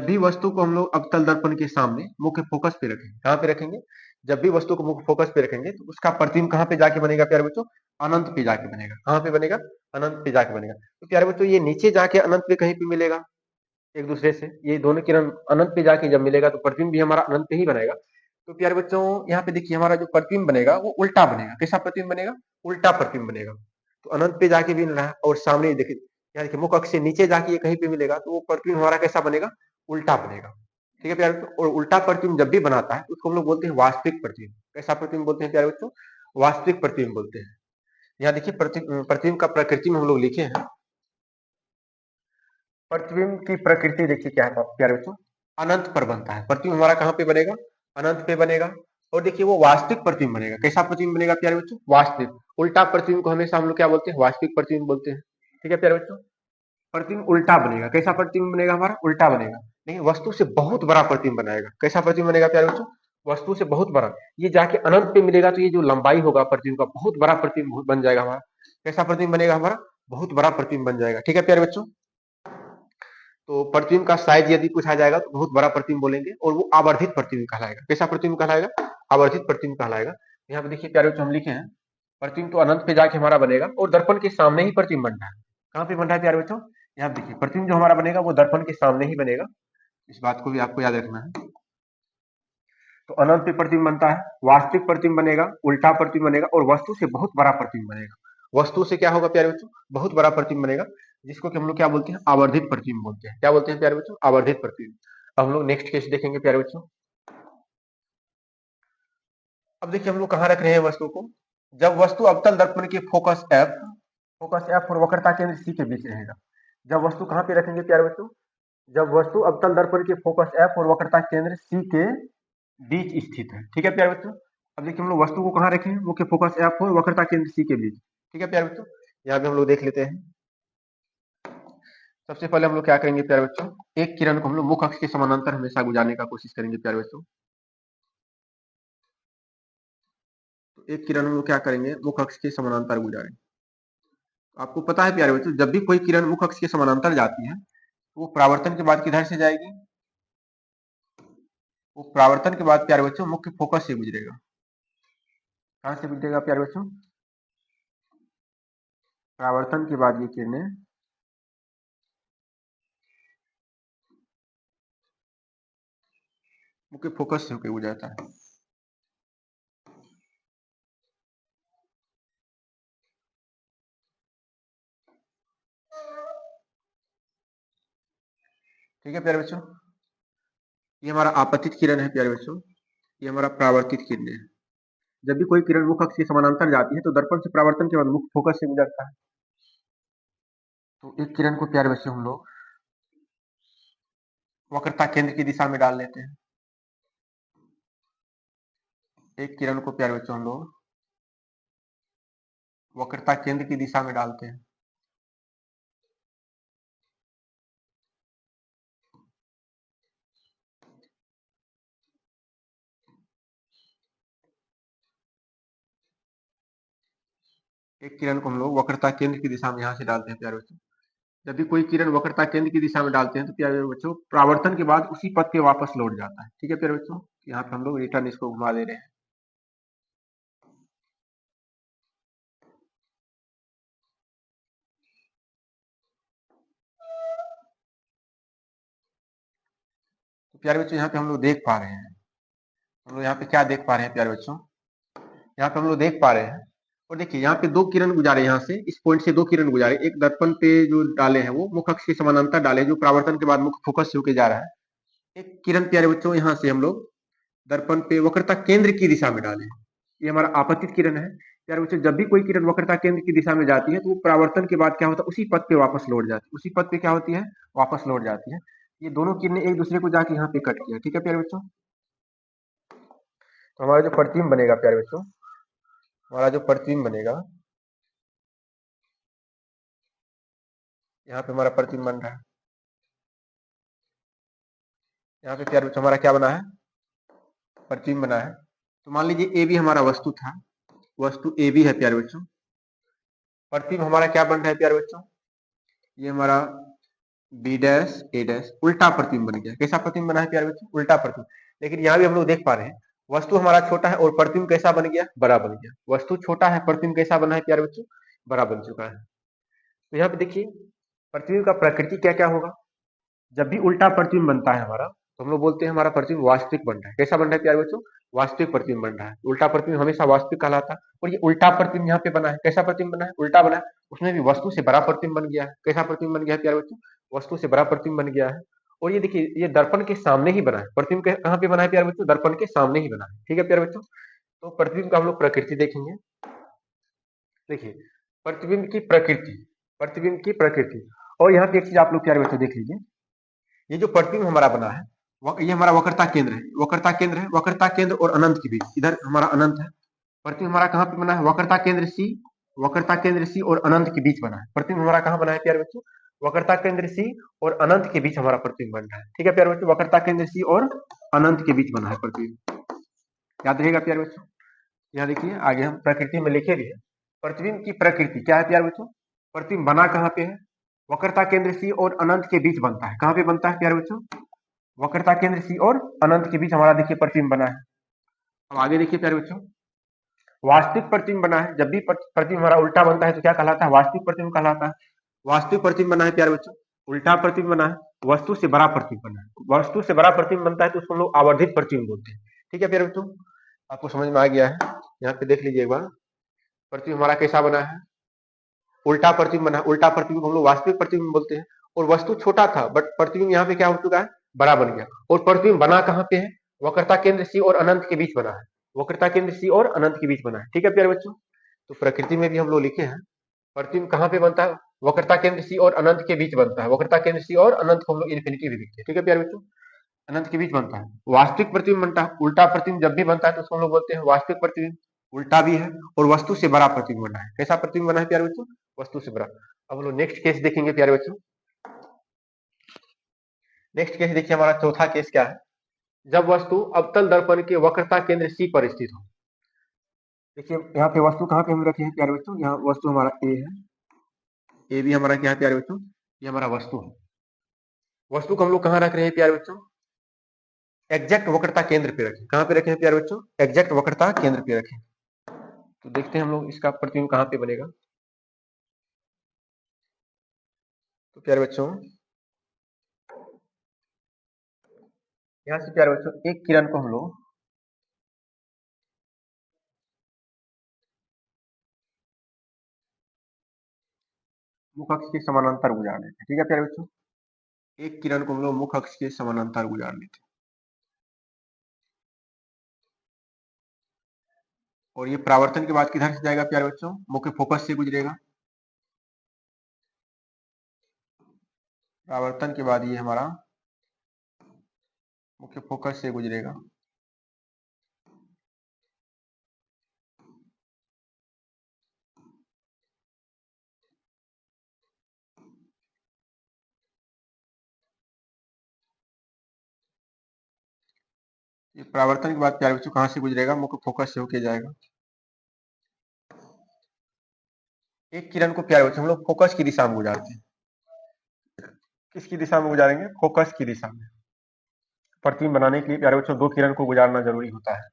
भी वस्तु को हम लोग अवतल दर्पण के सामने मुख्य फोकस पे रखेंगे। कहाँ पे रखेंगे? जब भी वस्तु को मुख्य फोकस पे रखेंगे तो उसका प्रतिबिंब कहाँ पे जाके बनेगा प्यारे बच्चों? अनंत पे जाके बनेगा। कहाँ पे बनेगा? अनंत पे जाके बनेगा। तो प्यारे बच्चों ये नीचे जाके अनंत पे कहीं पे मिलेगा एक दूसरे से, ये दोनों किरण अनंत पे जाके जब मिलेगा तो प्रतिबिंब भी हमारा अनंत पे ही बनेगा। तो प्यारे बच्चों यहाँ पे देखिए हमारा जो प्रतिबिंब बनेगा वो उल्टा बनेगा। कैसा प्रतिबिंब बनेगा? उल्टा प्रतिबिंब बनेगा। तो अनंत पे जाके भी मिल रहा है और सामने देखिए, यहाँ देखिए मुख्य अक्ष से नीचे जाके ये कहीं पे मिलेगा तो वो प्रतिबिंब हमारा कैसा बनेगा? उल्टा बनेगा। ठीक है प्यारे बच्चों, और उल्टा प्रतिबिंब जब भी बनाता है तो उसको हम लोग बोलते हैं वास्तविक प्रतिबिंब। कैसा प्रतिबिंब बोलते हैं प्यारे बच्चों? वास्तविक प्रतिबिंब बोलते हैं। यहाँ देखिए प्रतिबिंब का प्रकृति में हम लोग लिखे हैं। प्रतिबिंब की प्रकृति देखिए क्या है प्यारे बच्चों, अनंत पर बनता है। प्रतिबिंब हमारा कहाँ पे बनेगा, अनंत पे बनेगा। और देखिए वो वास्तविक प्रतिबिंब बनेगा। कैसा प्रतिबिंब बनेगा प्यारे बच्चों, वास्तविक। उल्टा प्रतिबिंब को हमेशा हम लोग क्या बोलते हैं, वास्तविक प्रतिबिंब बोलते हैं। ठीक है प्यारे बच्चों, प्रतिबिंब उल्टा बनेगा। कैसा प्रतिबिंब बनेगा हमारा, उल्टा बनेगा। लेकिन वस्तु से बहुत बड़ा प्रतिबिंब बनाएगा। कैसा प्रतिबिंब बनेगा प्यारे बच्चों, वस्तु से बहुत बड़ा। ये जाके अनंत पे मिलेगा तो ये जो लंबाई होगा प्रतिबिंब का, बहुत बड़ा प्रतिबिंब बन जाएगा हमारा। कैसा प्रतिबिंब बनेगा हमारा, बहुत बड़ा प्रतिबिंब बन जाएगा। ठीक है प्यारे बच्चों, तो प्रतिबिंब का साइज यदि पूछा जाएगा तो बहुत बड़ा प्रतिबिंब बोलेंगे और वो आवर्धित प्रतिबिंब कहलाएगा। कैसा प्रतिबिंब कहलाएगा, आवर्धित प्रतिबिंब कहलाएगा। यहाँ पे देखिए प्यारे बच्चों हम लिखे हैं, प्रतिबिंब तो अनंत पे जाके हमारा बनेगा और दर्पण के सामने ही प्रतिबिंब बन रहा है। कहाँ पे बन रहा है प्यारे बच्चों, यहाँ देखिए प्रतिबिंब जो हमारा बनेगा वो दर्पण के सामने ही बनेगा। इस बात को भी आपको याद रखना है। तो अनंत पे प्रतिबिंब बनता है, वास्तविक प्रतिबिंब बनेगा, उल्टा प्रतिबिंब बनेगा और वस्तु से बहुत बड़ा प्रतिबिंब बनेगा। वस्तु से क्या होगा प्यारे बच्चों, बहुत बड़ा प्रतिबिंब बनेगा, जिसको कि हम लोग क्या बोलते हैं, आवर्धित प्रतिबिंब बोलते हैं। क्या बोलते हैं प्यारे बच्चों, आवर्धित प्रतिबिंब। अब हम लोग नेक्स्ट केस देखेंगे प्यारे बच्चों। अब देखिए हम लोग कहाँ रख रहे हैं वस्तु को, जब वस्तु अवतल दर्पण के फोकस एफ और वक्रता केंद्र सी के बीच रहेगा। जब वस्तु कहाँ पे रखेंगे प्यारे बच्चों, जब वस्तु अवतल दर्पण के फोकस एफ और वक्रता केंद्र सी के बीच स्थित है। ठीक है प्यारे बच्चों, अब देखिए हम लोग वस्तु को कहाँ रखें, मुख्य फोकस एफ और वक्रता केंद्र सी के बीच। ठीक है प्यारे बच्चों, यहाँ पे हम लोग देख लेते हैं। सबसे पहले हम लोग क्या करेंगे प्यारे बच्चों, एक किरण को हम लोग मुख्य अक्ष के समानांतर हमेशा गुजारने का कोशिश करेंगे प्यारे बच्चों। तो एक किरण हम लोग क्या करेंगे, मुख्य अक्ष के समानांतर गुजारेंगे। आपको पता है प्यारे बच्चों, जब भी कोई किरण मुख्य अक्ष के समानांतर जाती है तो वो परावर्तन के बाद किधर से जाएगी, वो परावर्तन के बाद प्यारे बच्चों मुख्य फोकस से गुजरेगा। कहां से गुजरेगा प्यारे बच्चों, परावर्तन के बाद ये किरणें मुख्य फोकस से होकर गुजरता है। ठीक है प्यारे बच्चों, ये हमारा आपतित किरण है प्यारे बच्चों, ये हमारा परावर्तित किरण है। जब भी कोई किरण मुख्य अक्ष के समानांतर जाती है तो दर्पण से परावर्तन के बाद मुख्य फोकस से गुजरता है। तो एक किरण को प्यारे बच्चों हम लोग वक्रता केंद्र की दिशा में डाल लेते हैं। एक किरण को प्यारे बच्चों हम लोग वक्रता केंद्र की दिशा में डालते हैं। एक किरण को हम लोग वक्रता केंद्र की दिशा में यहाँ से डालते हैं प्यारे बच्चों। जब भी कोई किरण वक्रता केंद्र की दिशा में डालते हैं तो प्यारे बच्चों परावर्तन के बाद उसी पथ पे वापस लौट जाता है। ठीक है प्यारे बच्चों, यहाँ पे हम लोग रिटर्न इसको घुमा दे रहे हैं। तो प्यारे बच्चों यहाँ पे हम लोग देख पा रहे हैं, हम लोग यहाँ पे क्या देख पा रहे हैं प्यारे बच्चों, यहाँ पे हम लोग देख पा रहे हैं। और देखिए यहाँ पे दो किरण गुजारे, यहाँ से इस पॉइंट से दो किरण गुजारे, एक दर्पण पे जो डाले हैं वो मुख्य अक्ष के समानांतर डाले, जो परावर्तन के बाद मुख्य फोकस से होके जा रहा है। एक किरण प्यारे बच्चों यहाँ से हम लोग दर्पण पे वक्रता केंद्र की दिशा में डाले, ये हमारा आपतित किरण है। प्यारे बच्चों जब भी कोई किरण वक्रता केंद्र की दिशा में जाती है तो वो परावर्तन के बाद क्या होता है, उसी पथ पे वापस लौट जाती है। उसी पथ पे क्या होती है, वापस लौट जाती है। ये दोनों किरणें एक दूसरे को जाके यहाँ पे कट किया। ठीक है प्यारे बच्चों, तो हमारा जो प्रतिबिंब बनेगा प्यारे बच्चों, हमारा जो प्रतिबिंब बनेगा, यहाँ पे हमारा प्रतिबिंब बन रहा है। यहाँ पे प्यारे बच्चों हमारा क्या बना है, प्रतिबिंब बना है। तो मान लीजिए ए बी हमारा वस्तु था, वस्तु ए बी है प्यारे बच्चों। प्रतिबिंब हमारा क्या बन रहा है प्यारे बच्चों, ये हमारा बी डैश ए डैश उल्टा प्रतिबिंब बन गया। कैसा प्रतिबिंब बना है प्यारे बच्चों, उल्टा प्रतिबिंब। लेकिन यहाँ भी हम लोग देख पा रहे हैं वस्तु हमारा छोटा है और प्रतिबिंब कैसा बन गया, बड़ा बन गया। वस्तु छोटा है, प्रतिबिंब कैसा बना है प्यारे बच्चों, बड़ा बन चुका है। तो यहाँ पे देखिए प्रतिबिंब का प्रकृति क्या क्या होगा। जब भी उल्टा प्रतिबिंब बनता है हमारा तो हम लोग बोलते हैं हमारा प्रतिबिंब वास्तविक बन रहा है। कैसा बन रहा है प्यारे बच्चों, वास्तविक प्रतिबिंब बन रहा है। उल्टा प्रतिबिंब हमेशा वास्तविक कहलाता है। और ये उल्टा प्रतिबिंब यहाँ पे बना है, कैसा प्रतिबिंब बना है, उल्टा बना है। उसमें भी वस्तु से बड़ा प्रतिबिंब बन गया है। कैसा प्रतिबिंब बन गया है प्यारे बच्चों, वस्तु से बड़ा प्रतिबिंब बन गया है। और ये देखिए ये दर्पण के सामने ही बना है। प्रतिबिंब कहाँ पे बना है प्यारे बच्चों, दर्पण के सामने ही बना है। ठीक है प्यारे बच्चों, तो प्रतिबिंब का हम लोग प्रकृति देखेंगे। देखिए प्रतिबिंब की प्रकृति, प्रतिबिंब की प्रकृति। और यहाँ पे एक चीज आप लोग प्यारे बच्चों देख लीजिए, ये जो प्रतिबिंब हमारा बना है ये हमारा वक्रता केंद्र है, वक्रता केंद्र है, वक्रता केंद्र और अनंत के बीच, इधर हमारा अनंत है। प्रतिबिंब हमारा कहाँ पे बना है? वक्रता केंद्र सी, वक्रता केंद्र सी और अनंत के बीच बना है। प्रतिबिंब हमारा कहाँ बना है प्यारे बच्चों? वक्रता केंद्र सी और अनंत के बीच हमारा प्रतिबिंब बन रहा है। ठीक है प्यारे बच्चों, वक्रता केंद्र सी और अनंत के बीच बना है प्रतिबिंब, याद रहेगा प्यारे बच्चों। यहाँ देखिए आगे हम प्रकृति में लिखे भी है, प्रतिबिंब की प्रकृति क्या है प्यारे बच्चों? प्रतिबिंब बना कहाँ पे है? वक्रता केंद्र सी और अनंत के बीच बनता है। कहाँ पे बनता है प्यारे बच्चों? वक्रता केंद्र सी और अनंत के बीच हमारा देखिए प्रतिबिंब बना है। अब आगे देखिए प्यारे बच्चों, वास्तविक प्रतिबिंब बना है। जब भी प्रतिबिंब हमारा उल्टा बनता है तो क्या कहलाता है? वास्तविक प्रतिबिंब कहलाता है। वास्तविक प्रतिबिंब बना है प्यारे बच्चों, उल्टा प्रतिबिंब बना है, वस्तु से बड़ा प्रतिबिंब बना है। वस्तु से बड़ा प्रतिबिंब बनता है तो उसको हम लोग आवर्धित प्रतिबिंब बोलते हैं। ठीक है प्यारे बच्चों, आपको समझ में आ गया है? यहाँ पे देख लीजिए एक बार, प्रतिबिंब हमारा कैसा बना है? उल्टा प्रतिबिंब बना है। उल्टा प्रतिबिंब हम लोग वास्तविक प्रतिबिंब बोलते हैं। और वस्तु छोटा था बट प्रतिबिंब यहाँ पे क्या हो चुका है? बड़ा बन गया। और प्रतिबिंब बना कहाँ पे है? वक्रता केंद्र सी और अनंत के बीच बना है। वक्रता केंद्र सी और अनंत के बीच बना है। ठीक है प्यारे बच्चों, तो प्रकृति में भी हम लोग लिखे हैं प्रतिबिंब कहाँ पे बनता है? वक्रता केंद्र सी और अनंत के बीच बनता है। वक्रता केंद्र सी और अनंत को हम लोग इन्फिनिटी भी लिखते हैं। ठीक है प्यारे बच्चों, अनंत के बीच बनता है। वास्तविक प्रतिबिंब बनता है, उल्टा प्रतिबिंब जब भी बनता है तो उसको हम लोग बोलते हैं वास्तविक प्रतिबिंब। उल्टा भी है और वस्तु से बड़ा प्रतिबिंब बना है। कैसा प्रतिबिंब बना है प्यारे बच्चों? वस्तु से बड़ा। अब हम लोग नेक्स्ट केस देखेंगे प्यारे बच्चों। नेक्स्ट केस देखिए, हमारा चौथा केस क्या है? जब वस्तु अवतल दर्पण के वक्रता केंद्र सी पर स्थित हो। देखिए यहाँ पे वस्तु कहाँ पे हम रखे हैं प्यारे बच्चों? यहाँ वस्तु हमारा ए है, ए भी हमारा क्या है प्यारे बच्चों? ये हमारा वस्तु है। वस्तु को हम लोग कहाँ रख रहे हैं प्यारे बच्चों? एग्जैक्ट वक्रता केंद्र पे रखें। कहाँ पे रखें प्यारे बच्चों? एग्जैक्ट वक्रता केंद्र पे रखें। तो देखते हैं हम लोग इसका प्रतिबिंब कहाँ पे बनेगा। तो प्यारे बच्चों, यहाँ से प्यारे बच्चों एक किरण को हम लोग मुख अक्ष के समानांतर गुजार लेते हैं। ठीक है प्यारे बच्चों, एक किरण को हम लोग मुख अक्ष के समानांतर गुजार लेते हैं और ये परावर्तन के बाद किधर से जाएगा प्यारे बच्चों? मुख्य फोकस से गुजरेगा। परावर्तन के बाद ये हमारा मुख्य फोकस से गुजरेगा। ये परावर्तन के बाद प्यारे बच्चों कहाँ से गुजरेगा? मुख्य फोकस से होके जाएगा। एक किरण को प्यारे बच्चों हम लोग फोकस की दिशा में गुजारते हैं। किसकी दिशा में गुजारेंगे? फोकस की दिशा में। प्रतिबिंब बनाने के लिए प्यारे बच्चों दो किरण को गुजारना जरूरी होता है,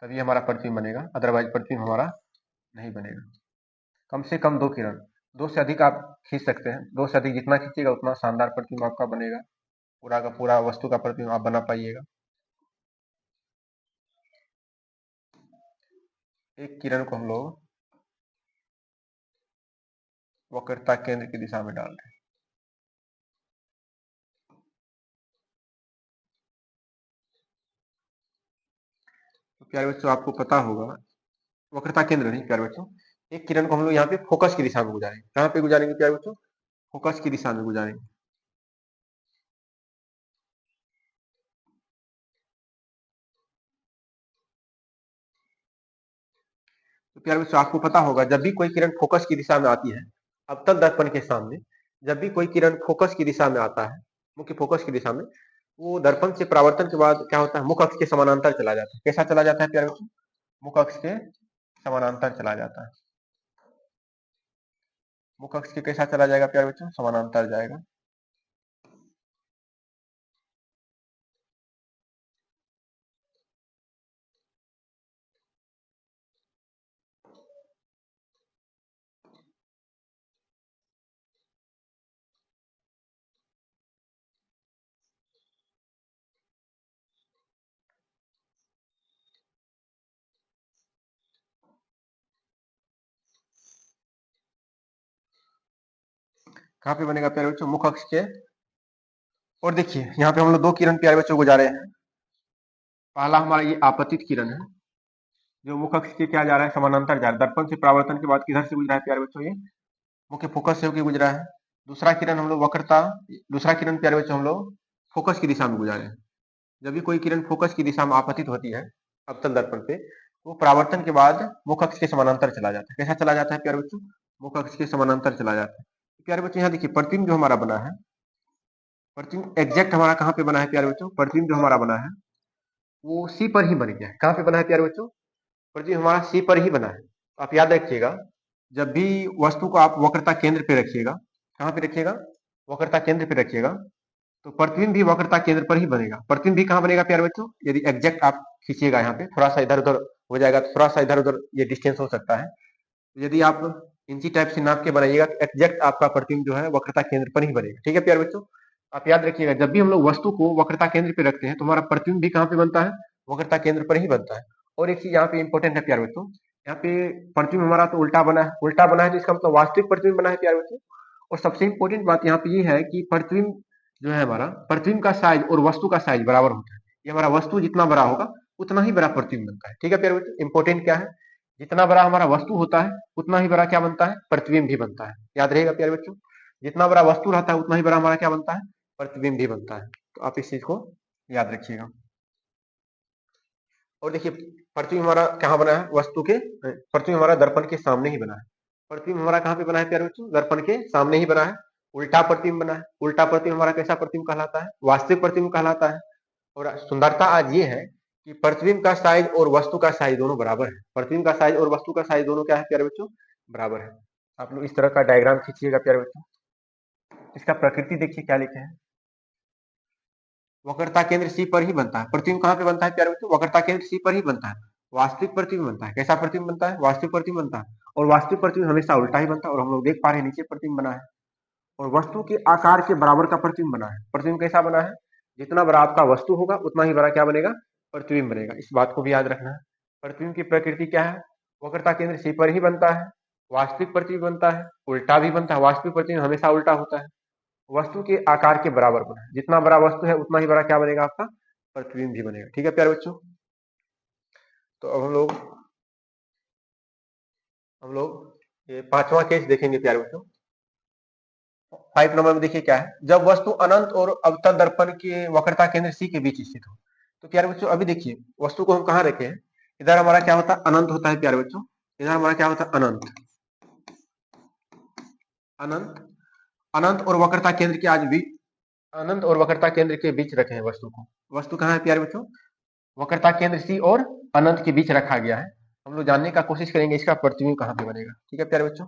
तभी हमारा प्रतिबिंब बनेगा, अदरवाइज प्रतिबिंब हमारा नहीं बनेगा। कम से कम दो किरण, दो से अधिक आप खींच सकते हैं। दो से अधिक जितना खींचिएगा उतना शानदार प्रतिबिंब आपका बनेगा, पूरा का पूरा वस्तु का प्रतिबिंब आप बना पाइएगा। एक किरण को हम लोग वक्रता केंद्र की दिशा में डाल रहे हैं। तो प्यारे बच्चों आपको पता होगा, वक्रता केंद्र नहीं प्यारे बच्चों, एक किरण को हम लोग यहाँ पे फोकस की दिशा में गुजारेंगे। कहाँ पे गुजारेंगे प्यारे बच्चों? फोकस की दिशा में गुजारेंगे। तो प्यारे बच्चों आपको पता होगा, जब भी कोई किरण फोकस की दिशा में आती है अवतल दर्पण के सामने, जब भी कोई किरण फोकस की दिशा में आता है, मुख्य फोकस की दिशा में, वो दर्पण से परावर्तन के बाद क्या होता है? मुख अक्ष के समानांतर चला जाता है। कैसा चला जाता है प्यारे बच्चों? मुख अक्ष के समानांतर चला जाता है। मुख अक्ष के कैसा चला जाएगा प्यारे बच्चों? समानांतर जाएगा। कहाँ पे बनेगा प्यारे बच्चों? मुख अक्ष के। और देखिए यहाँ पे हम लोग दो किरण प्यारे बच्चों गुजारे हैं। पहला हमारा ये आपतित किरण है, जो मुख्य अक्ष के क्या जा रहा है, समानांतर जा रहा है। दर्पण से परावर्तन के बाद किधर से गुजरा है प्यारे बच्चों, ये मुख्य फोकस से होकर गुजरा है। दूसरा किरण हम लोग वक्रता, दूसरा किरण प्यारे बच्चों हम लोग फोकस की दिशा में गुजारे हैं। जब भी कोई किरण फोकस की दिशा में आपतित होती है अवतल दर्पण पे, वो परावर्तन के बाद मुख्य अक्ष के समानांतर चला जाता है। कैसा चला जाता है प्यारे बच्चों, मुख्य अक्ष के समानांतर चला जाता है। प्यारे बच्चों यहाँ देखिए प्रतिबिंब जो हमारा बना है, प्रतिबिंब एग्जैक्ट हमारा कहाँ पे बना है प्यारे बच्चों, प्रतिबिंब जो हमारा बना है वो सी पर ही बन गया है। कहाँ पे बना है प्यारे बच्चों, प्रतिबिंब हमारा सी पर ही बना है। आप याद रखिएगा, जब भी वस्तु को आप वक्रता केंद्र पे रखिएगा, कहाँ पे रखिएगा, वक्रता केंद्र पे रखिएगा, तो प्रतिबिंब भी वक्रता केंद्र पर ही बनेगा। प्रतिबिंब भी कहाँ बनेगा प्यारे बच्चों, यदि एग्जैक्ट आप खींचिएगा, यहाँ पे थोड़ा सा इधर उधर हो जाएगा, तो थोड़ा सा इधर उधर ये डिस्टेंस हो सकता है। यदि आप इंची टाइप से नाप के बनाइएगा तो एग्जैक्ट आपका प्रतिबिंब जो है वक्रता केंद्र पर ही बनेगा। ठीक है प्यारे बच्चों, आप याद रखिएगा, जब भी हम लोग वस्तु को वक्रता केंद्र पे रखते हैं तो हमारा प्रतिबिंब भी कहाँ पे बनता है, वक्रता केंद्र पर ही बनता है। और एक चीज यहाँ पे इंपॉर्टेंट है प्यारे बच्चों, यहाँ पे प्रतिबिंब हमारा तो उल्टा बना है, उल्टा बना है तो इसका मतलब वास्तविक प्रतिबिंब बना है प्यारे बच्चों। और सबसे इंपॉर्टेंट बात यहाँ पे ये है कि प्रतिबिंब जो है हमारा, प्रतिबिंब का साइज और वस्तु का साइज बराबर होता है। ये हमारा वस्तु जितना बड़ा होगा उतना ही बड़ा प्रतिबिंब बनता है। ठीक है प्यारे बच्चों, इंपॉर्टेंट क्या है, जितना बड़ा हमारा वस्तु होता है उतना ही बड़ा क्या बनता है, प्रतिबिंब भी बनता है। याद रहेगा प्यारे बच्चों, जितना बड़ा वस्तु रहता है उतना ही बड़ा हमारा क्या बनता है, प्रतिबिंब भी बनता है। तो आप इस चीज को याद रखिएगा। और देखिए प्रतिबिंब हमारा कहाँ बना है, वस्तु के, प्रतिबिंब हमारा दर्पण के सामने ही बना है। प्रतिबिंब हमारा कहाँ पे बना है प्यारे बच्चों, दर्पण के सामने ही बना है। उल्टा प्रतिबिंब बना है, उल्टा प्रतिबिंब हमारा कैसा प्रतिबिंब कहलाता है, वास्तविक प्रतिबिंब कहलाता है। और सुंदरता आज ये है कि प्रतिबिंब का साइज और वस्तु का साइज दोनों बराबर है। प्रतिबिंब का साइज और वस्तु का साइज दोनों क्या है प्यारे बच्चों, बराबर है। आप लोग इस तरह का डायग्राम खींचिएगा प्यारे बच्चों। इसका प्रकृति देखिए क्या लिखे हैं, वक्रता केंद्र सी पर ही बनता है। प्रतिबिंब कहाँ पे बनता है प्यारे बच्चों, वक्रता केंद्र सी पर ही बनता है। वास्तविक प्रतिबिंब बनता है, कैसा प्रतिबिंब बनता है, वास्तविक प्रतिबिंब बनता है। और वास्तविक प्रतिबिंब हमेशा उल्टा ही बनता है, और हम लोग देख पा रहे हैं नीचे प्रतिबिंब बना है। और वस्तु के आकार के बराबर का प्रतिबिंब बना है। प्रतिबिंब कैसा बना है, जितना बड़ा आपका वस्तु होगा उतना ही बड़ा क्या बनेगा, प्रतिबिंब बनेगा। इस बात को भी याद रखना है। प्रतिबिंब की प्रकृति क्या है, वक्रता केंद्र सी पर ही बनता है, वास्तविक प्रतिबिंब बनता है, उल्टा भी बनता है। वास्तविक प्रतिबिंब हमेशा उल्टा होता है। वस्तु के आकार के बराबर बना है, जितना बड़ा वस्तु है उतना ही बड़ा क्या बनेगा आपका, प्रतिबिंब भी बनेगा। ठीक है प्यारे बच्चों, तो अब हम लोग ये पांचवा केस देखेंगे प्यारे बच्चों। 5 नंबर में देखिए क्या है, जब वस्तु अनंत और अवतल दर्पण के वक्रता केंद्र सी के बीच स्थित हो। तो प्यारे बच्चों अभी देखिए वस्तु को हम कहाँ रखे हैं, इधर हमारा क्या होता है, अनंत होता है प्यारे बच्चों। इधर हमारा क्या होता है, अनंत, अनंत, अनंत और वक्रता केंद्र के आज भी, अनंत और वक्रता केंद्र के बीच रखे हैं वस्तु को। वस्तु कहाँ है प्यारे बच्चों, वक्रता केंद्र सी और अनंत के बीच रखा गया है। हम लोग जानने का कोशिश करेंगे इसका प्रतिबिंब कहाँ पे बनेगा। ठीक है प्यारे बच्चों,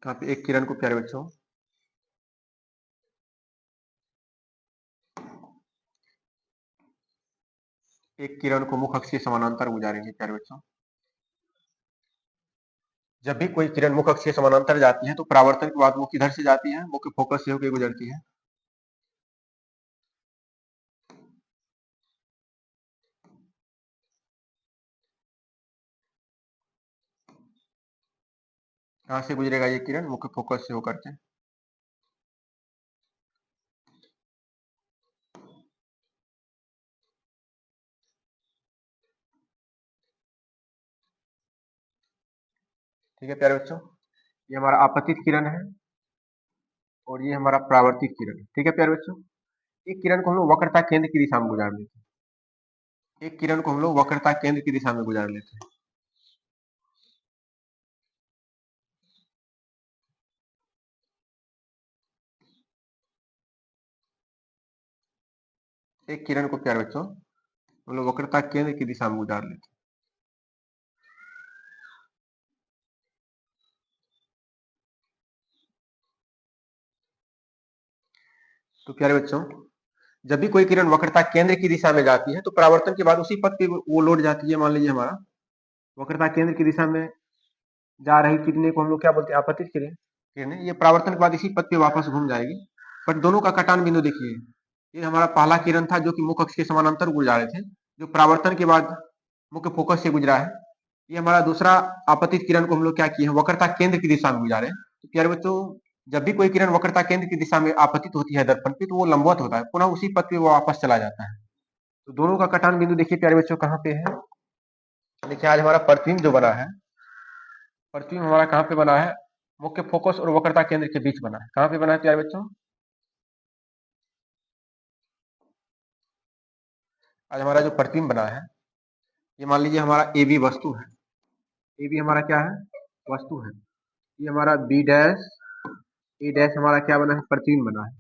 यहाँ पे एक किरण को प्यारे बच्चों, एक किरण को मुख्य अक्ष के समानांतर गुजारेंगे प्यारे बच्चों। जब भी कोई किरण मुख्य अक्ष के समानांतर जाती है तो परावर्तन के बाद वो किधर से जाती है, मुख्य फोकस से होकर गुजरती है। कहाँ से गुजरेगा ये किरण, मुख्य फोकस से होकर के। ठीक है प्यारे बच्चों, ये हमारा आपतित किरण है और ये हमारा परावर्तित किरण है। ठीक है प्यारे बच्चों, एक किरण को हम लोग वक्रता केंद्र की दिशा में गुजार लेते हैं, एक किरण को हम लोग वक्रता केंद्र की दिशा में गुजार लेते हैं। एक किरण को प्यारे बच्चों हम लोग वक्रता केंद्र की दिशा में गुजार लेते हैं। तो प्यारे बच्चों जब भी कोई किरण वक्रता केंद्र की दिशा में जाती है तो परावर्तन के बाद उसी पथ पे वो लौट जाती है। मान लीजिए हमारा वक्रता केंद्र की दिशा में जा रही किरणें को हम लोग क्या बोलते हैं, आपतित किरण, किरणें, ये परावर्तन के बाद इसी पथ पे वापस घूम जाएगी। बट दोनों का कटान बिंदु देखिए, ये हमारा पहला किरण था जो कि मुख्य अक्ष के समानांतर गुजरा रहे थे, जो परावर्तन के बाद मुख्य फोकस से गुजरा है। ये हमारा दूसरा आपतित किरण को हम लोग क्या किए हैं, वक्रता केंद्र की दिशा में गुजारे। तो प्यारे बच्चों, जब भी कोई किरण वक्रता केंद्र की दिशा में आपतित होती है दर्पण पे, तो वो लंबवत होता है, पुनः उसी पथ पे वो वापस चला जाता है। तो दोनों का कटान बिंदु देखिए प्यारे बच्चों कहाँ पे है। देखिए आज हमारा प्रतिबिंब जो बना है, प्रतिबिंब हमारा कहाँ पे बना है, मुख्य फोकस और वक्रता केंद्र के बीच बना है। कहाँ पे बना है प्यारे बच्चों? आज हमारा जो प्रतिबिंब बना है, ये मान लीजिए हमारा ए बी वस्तु है। ए बी हमारा क्या है? वस्तु है। ये हमारा बी डैश, ए डैश हमारा क्या बना है? प्रतिबिंब बना है।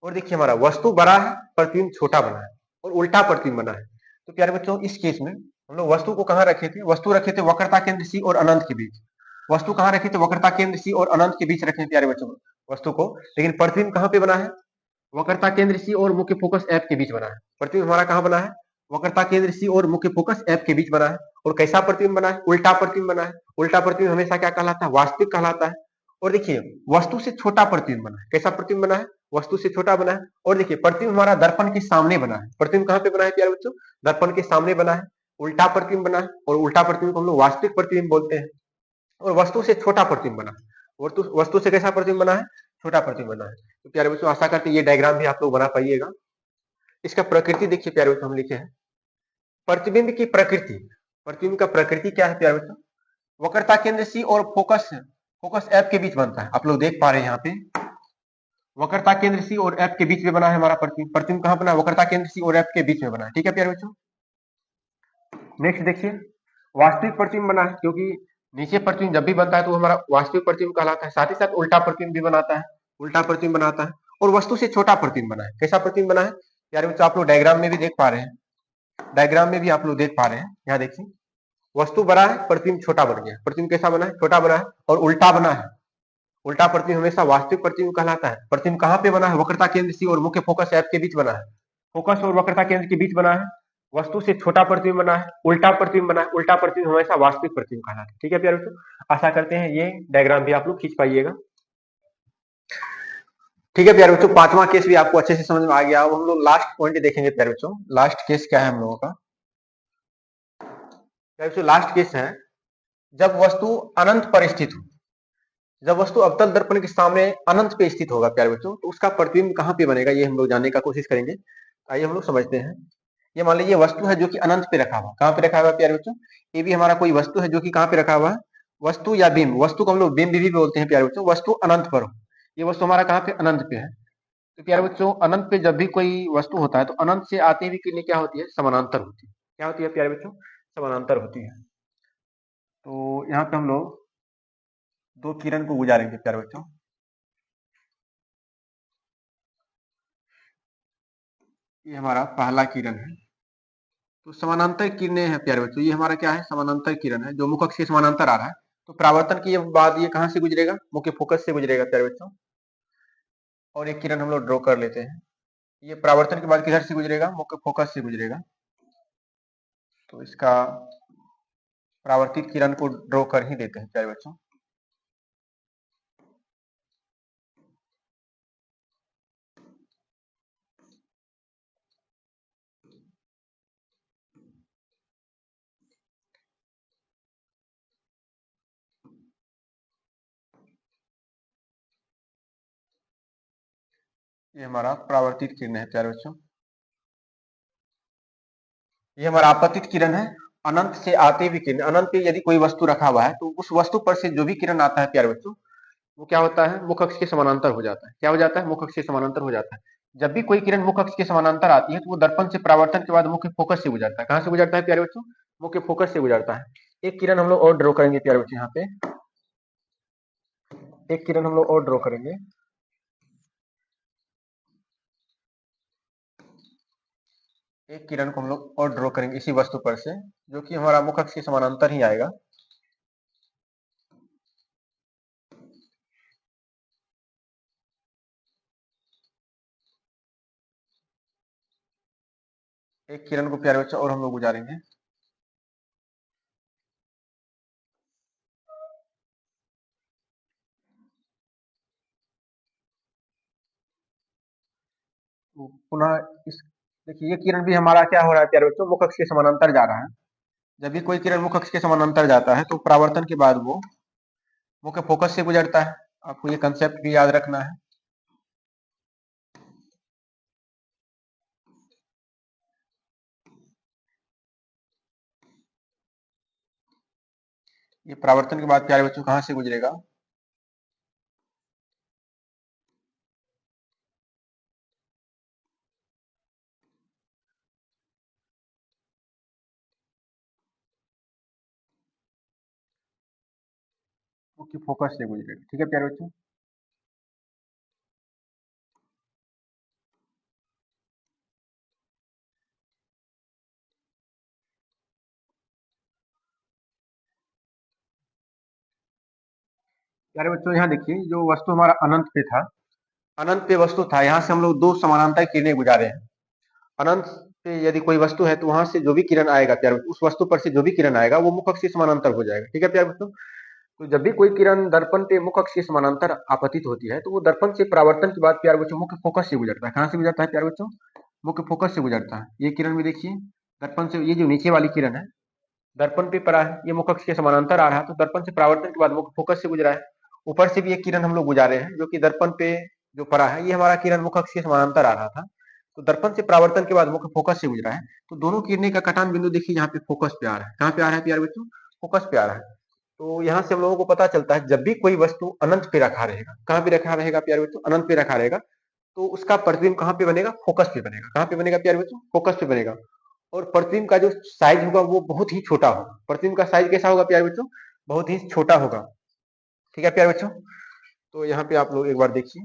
और देखिए हमारा वस्तु बड़ा है, प्रतिबिंब छोटा बना है, और उल्टा प्रतिबिंब बना है। तो प्यारे बच्चों, इस केस में हम लोग वस्तु को कहाँ रखे थे? वस्तु रखे थे वक्रता केंद्र सी और अनंत के बीच। वस्तु कहाँ रखे थे? वक्रता केंद्र सी और अनंत के बीच रखे प्यारे बच्चों वस्तु को। लेकिन प्रतिबिंब कहाँ पे बना है? वक्रता केंद्र सी और मुख्य फोकस एफ के बीच बना है। प्रतिबिंब हमारा कहाँ बना है? वक्रता केंद्र सी और मुख्य फोकस एफ के बीच बना है। और कैसा प्रतिबिंब बना है? उल्टा प्रतिबिंब बना है। उल्टा प्रतिबिंब हमेशा क्या कहलाता है? वास्तविक कहलाता है। और देखिए वस्तु से छोटा प्रतिबिंब बना है। कैसा प्रतिबिंब बना है? वस्तु से छोटा बना है। और देखिए प्रतिबिंब हमारा दर्पण के सामने बना है। प्रतिबिंब कहाँ पे बना है प्यारे बच्चों? दर्पण के सामने बना है। उल्टा प्रतिबिंब बना है, और उल्टा प्रतिबिंब को हम लोग वास्तविक प्रतिबिंब बोलते हैं। और वस्तु से छोटा प्रतिबिंब बना है। वस्तु से कैसा प्रतिबिंब बना है? छोटा प्रतिबिंब बना है। तो प्यारे बच्चों, आशा करते हैं ये डायग्राम भी आप लोग बना पाइएगा। इसका प्रकृति देखिए प्यारे बच्चों, हम लिखे हैं प्रतिबिंब की प्रकृति। प्रतिबिंब का प्रकृति क्या है प्यारे बच्चों? वक्रता केंद्र सी और फोकस फोकस एफ के बीच बनता है। आप लोग देख पा रहे हैं यहाँ पे वक्रता केंद्र सी और एफ के बीच में बना है हमारा प्रतिबिंब। प्रतिबिंब कहाँ बना है? वक्रता केंद्र सी और एफ के बीच में बना है। ठीक है प्यारे बच्चों। नेक्स्ट देखिए वास्तविक प्रतिबिंब बना है, क्योंकि नीचे प्रतिबिंब जब भी बनता है तो हमारा वास्तविक प्रतिबिंब कहलाता है। साथ ही साथ उल्टा प्रतिबिंब भी बनाता है, उल्टा प्रतिबिंब बनाता है। और वस्तु से छोटा प्रतिबिंब बना है। कैसा प्रतिबिंब बना है प्यारे बच्चों? आप लोग डायग्राम में भी देख पा रहे हैं, डायग्राम में भी आप लोग देख पा रहे हैं। यहाँ देखिए वस्तु बड़ा है, प्रतिबिंब छोटा बन गया। प्रतिबिंब कैसा बना है? छोटा बना है और उल्टा बना है। उल्टा प्रतिबिंब हमेशा वास्तविक प्रतिबिंब कहलाता है। प्रतिबिंब कहाँ पे बना है? वक्रता केंद्र सी और मुख्य फोकस एफ के बीच बना है। फोकस और वक्रता केंद्र के बीच बना है। वस्तु से छोटा प्रतिबिंब बना है, उल्टा प्रतिबिंब बना है। उल्टा प्रतिबिंब हमेशा वास्तविक प्रतिबिंब कहलाता है। ठीक है प्यारे बच्चों, आशा करते हैं ये डायग्राम भी आप लोग खींच पाइएगा। ठीक है प्यारे बच्चों, पांचवा केस भी आपको अच्छे से समझ में आ गया। अब हम लोग लास्ट पॉइंट देखेंगे प्यारे बच्चों। लास्ट केस क्या है हम लोगों का? प्यारे बच्चों, लास्ट केस है जब वस्तु अनंत पर स्थित हो। जब वस्तु अवतल दर्पण के सामने अनंत पे स्थित होगा प्यारे बच्चों, तो उसका प्रतिबिंब कहाँ पे बनेगा, ये हम लोग जानने का कोशिश करेंगे। आइए हम लोग समझते हैं। ये मान लीजिए वस्तु है जो कि अनंत पे रखा हुआ। कहाँ पे रखा हुआ प्यारे बच्चों? ये भी हमारा कोई वस्तु है जो कि कहाँ पे रखा हुआ है? वस्तु या बिंब, वस्तु को हम लोग बिंब भी बोलते हैं प्यारे बच्चों। वस्तु अनंत पर हो, ये वस्तु हमारा कहाँ पे? अनंत पे है। तो प्यारे बच्चों, अनंत पे जब भी कोई वस्तु होता है तो अनंत से आती हुई किरणें क्या होती है? समानांतर होती है। क्या होती है प्यारे बच्चों? समानांतर होती है। तो यहाँ पे हम लोग दो किरण को गुजारेंगे प्यारे बच्चों। ये हमारा पहला किरण है। तो समानांतर किरणें हैं प्यारे बच्चों। ये हमारा क्या है? समानांतर किरण है, जो मुख अक्ष के समानांतर आ रहा है। तो परावर्तन की बाद ये कहाँ से गुजरेगा? मुख्य फोकस से गुजरेगा प्यारे बच्चों। और एक किरण हम लोग ड्रॉ कर लेते हैं। ये परावर्तन के बाद किधर से गुजरेगा? मुख्य फोकस से गुजरेगा। तो इसका परावर्तित किरण को ड्रॉ कर ही देते हैं प्यारे बच्चों। ये हमारा परावर्तित किरण है प्यारे बच्चों। ये हमारा आपतित किरण है, अनंत से आते हुए किरण। अनंत पे यदि कोई वस्तु रखा हुआ है तो उस वस्तु पर से जो भी किरण आता है प्यारे बच्चों, वो क्या होता है? मुख अक्ष के समानांतर हो जाता है। क्या हो जाता है? मुख अक्ष के समानांतर हो जाता है। जब भी कोई किरण मुख अक्ष के समानांतर आती है तो वो दर्पण से परावर्तन के बाद मुख्य फोकस से गुजरता है। कहाँ से गुजरता है प्यारे बच्चों? मुख्य फोकस से गुजरता है। एक किरण हम लोग और ड्रॉ करेंगे प्यारे बच्चों। यहाँ पे एक किरण हम लोग और ड्रॉ करेंगे। एक किरण को हम लोग और ड्रॉ करेंगे इसी वस्तु पर से, जो कि हमारा मुख अक्ष के समानांतर ही आएगा। एक किरण को प्यारे बच्चों और हम लोग गुजारेंगे। तो पुनः इस देखिए ये किरण भी हमारा क्या हो रहा है प्यारे बच्चों? मुख अक्ष के समानांतर जा रहा है। जब भी कोई किरण मुख अक्ष के समानांतर जाता है तो परावर्तन के बाद वो मुख्य फोकस से गुजरता है। आपको ये कंसेप्ट भी याद रखना है। ये परावर्तन के बाद प्यारे बच्चों कहाँ से गुजरेगा? मुख्य फोकस से गुजरेगा। ठीक है प्यारे बच्चों। प्यारे बच्चों यहाँ देखिए, जो वस्तु हमारा अनंत पे था, अनंत पे वस्तु था, यहाँ से हम लोग दो समानांतर किरणें गुजारे हैं। अनंत पे यदि कोई वस्तु है तो वहां से जो भी किरण आएगा प्यारे बच्चों, उस वस्तु पर से जो भी किरण आएगा वो मुख अक्ष के समानांतर हो जाएगा। ठीक है प्यारे बच्चों। तो जब भी कोई किरण दर्पण पे मुख अक्ष के समानांतर आपतित होती है तो वो दर्पण से परावर्तन के बाद प्यारे बच्चों मुख्य फोकस से गुजरता है। कहाँ से गुजरता है प्यारे बच्चों? मुख्य फोकस से गुजरता है। ये किरण भी देखिए, दर्पण से, ये जो नीचे वाली किरण है दर्पण पे पड़ा है, ये मुख अक्ष के समानांतर आ रहा है, तो दर्पण से परावर्तन के बाद मुख्य फोकस से गुजरा है। ऊपर से भी एक किरण हम लोग गुजारे हैं जो कि दर्पण पे जो पड़ा है, ये हमारा किरण मुख अक्ष के समानांतर आ रहा था, तो दर्पण से परावर्तन के बाद मुख्य फोकस से गुजरा है। तो दोनों किरणें का कटान बिंदु देखिए यहाँ पे फोकस पे आ रहा है। कहाँ पे आ रहा है प्यारे बच्चों? फोकस पे आ रहा है। तो यहाँ से हम लोगों को पता चलता है जब भी कोई वस्तु अनंत पे रखा रहेगा, कहाँ पे रखा रहेगा प्यारे बच्चों? अनंत पे रखा रहेगा, तो उसका प्रतिबिंब कहाँ पे बनेगा? फोकस पे बनेगा। कहाँ पे बनेगा प्यारे बच्चों? फोकस पे बनेगा। और प्रतिबिंब का जो साइज होगा वो बहुत ही छोटा होगा। प्रतिबिंब का साइज कैसा होगा प्यारे बच्चों? बहुत ही छोटा होगा। ठीक है प्यारे बच्चों। तो यहाँ पे आप लोग एक बार देखिए,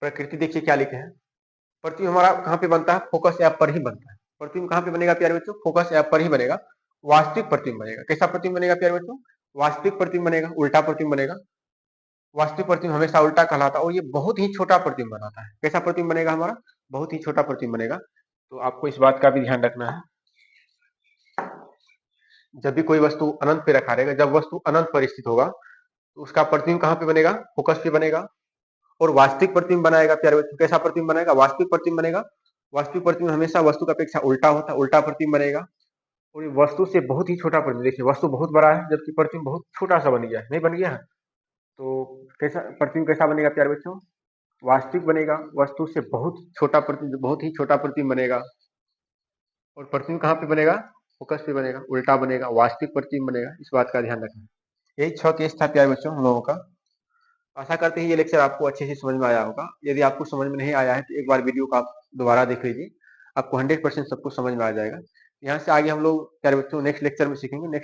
प्रकृति देखिए क्या लिखे हैं। प्रतिबिंब हमारा कहाँ पे बनता है? फोकस ऐप पर ही बनता है। प्रतिबिंब कहाँ पे बनेगा प्यारे बच्चों? फोकस ऐप पर ही बनेगा। वास्तविक प्रतिबिंब बनेगा। कैसा प्रतिबिंब बनेगा प्यारे बच्चों? वास्तविक प्रतिबिंब बनेगा, उल्टा प्रतिबिंब बनेगा। वास्तविक प्रतिबिंब हमेशा उल्टा कहलाता है और ये बहुत ही छोटा प्रतिबिंब बनाता है। कैसा प्रतिबिंब बनेगा हमारा? बहुत ही छोटा प्रतिबिंब बनेगा। तो आपको इस बात का भी ध्यान रखना है, जब भी कोई वस्तु अनंत पे रखा रहेगा, जब वस्तु अनंत पर स्थित होगा तो उसका प्रतिबिंब कहाँ पे बनेगा? फोकस पे बनेगा। और वास्तविक प्रतिबिंब बनाएगा प्यारे बच्चों, कैसा प्रतिबिंब बनेगा? वास्तविक प्रतिबिंब बनेगा। वास्तविक प्रतिबिंब हमेशा वस्तु की अपेक्षा उल्टा होता है, उल्टा प्रतिबिंब बनेगा। और ये वस्तु से बहुत ही छोटा प्रतिबिंब, देखिए वस्तु बहुत बड़ा है जबकि प्रतिबिंब बहुत छोटा सा बन गया है, नहीं बन गया है? तो कैसा प्रतिबिंब, कैसा बनेगा प्यारे बच्चों? वास्तविक बनेगा। वस्तु से बहुत छोटा प्रतिबिंब, बहुत ही छोटा प्रतिबिंब बनेगा। और प्रतिबिंब कहाँ पे बनेगा? फोकस पे बनेगा, उल्टा बनेगा, वास्तविक प्रतिबिंब बनेगा। इस बात का ध्यान रखना। यही 6 केस था प्यारे बच्चों हम लोगों का। आशा करते हैं ये लेक्चर आपको अच्छे से समझ में आया होगा। यदि आपको समझ में नहीं आया है तो एक बार वीडियो को आप दोबारा देख लीजिए, आपको 100% सब कुछ समझ में आ जाएगा। यहाँ से आगे हम लोग प्यारे बच्चों नेक्स्ट लेक्चर में सीखेंगे। नेक्स्ट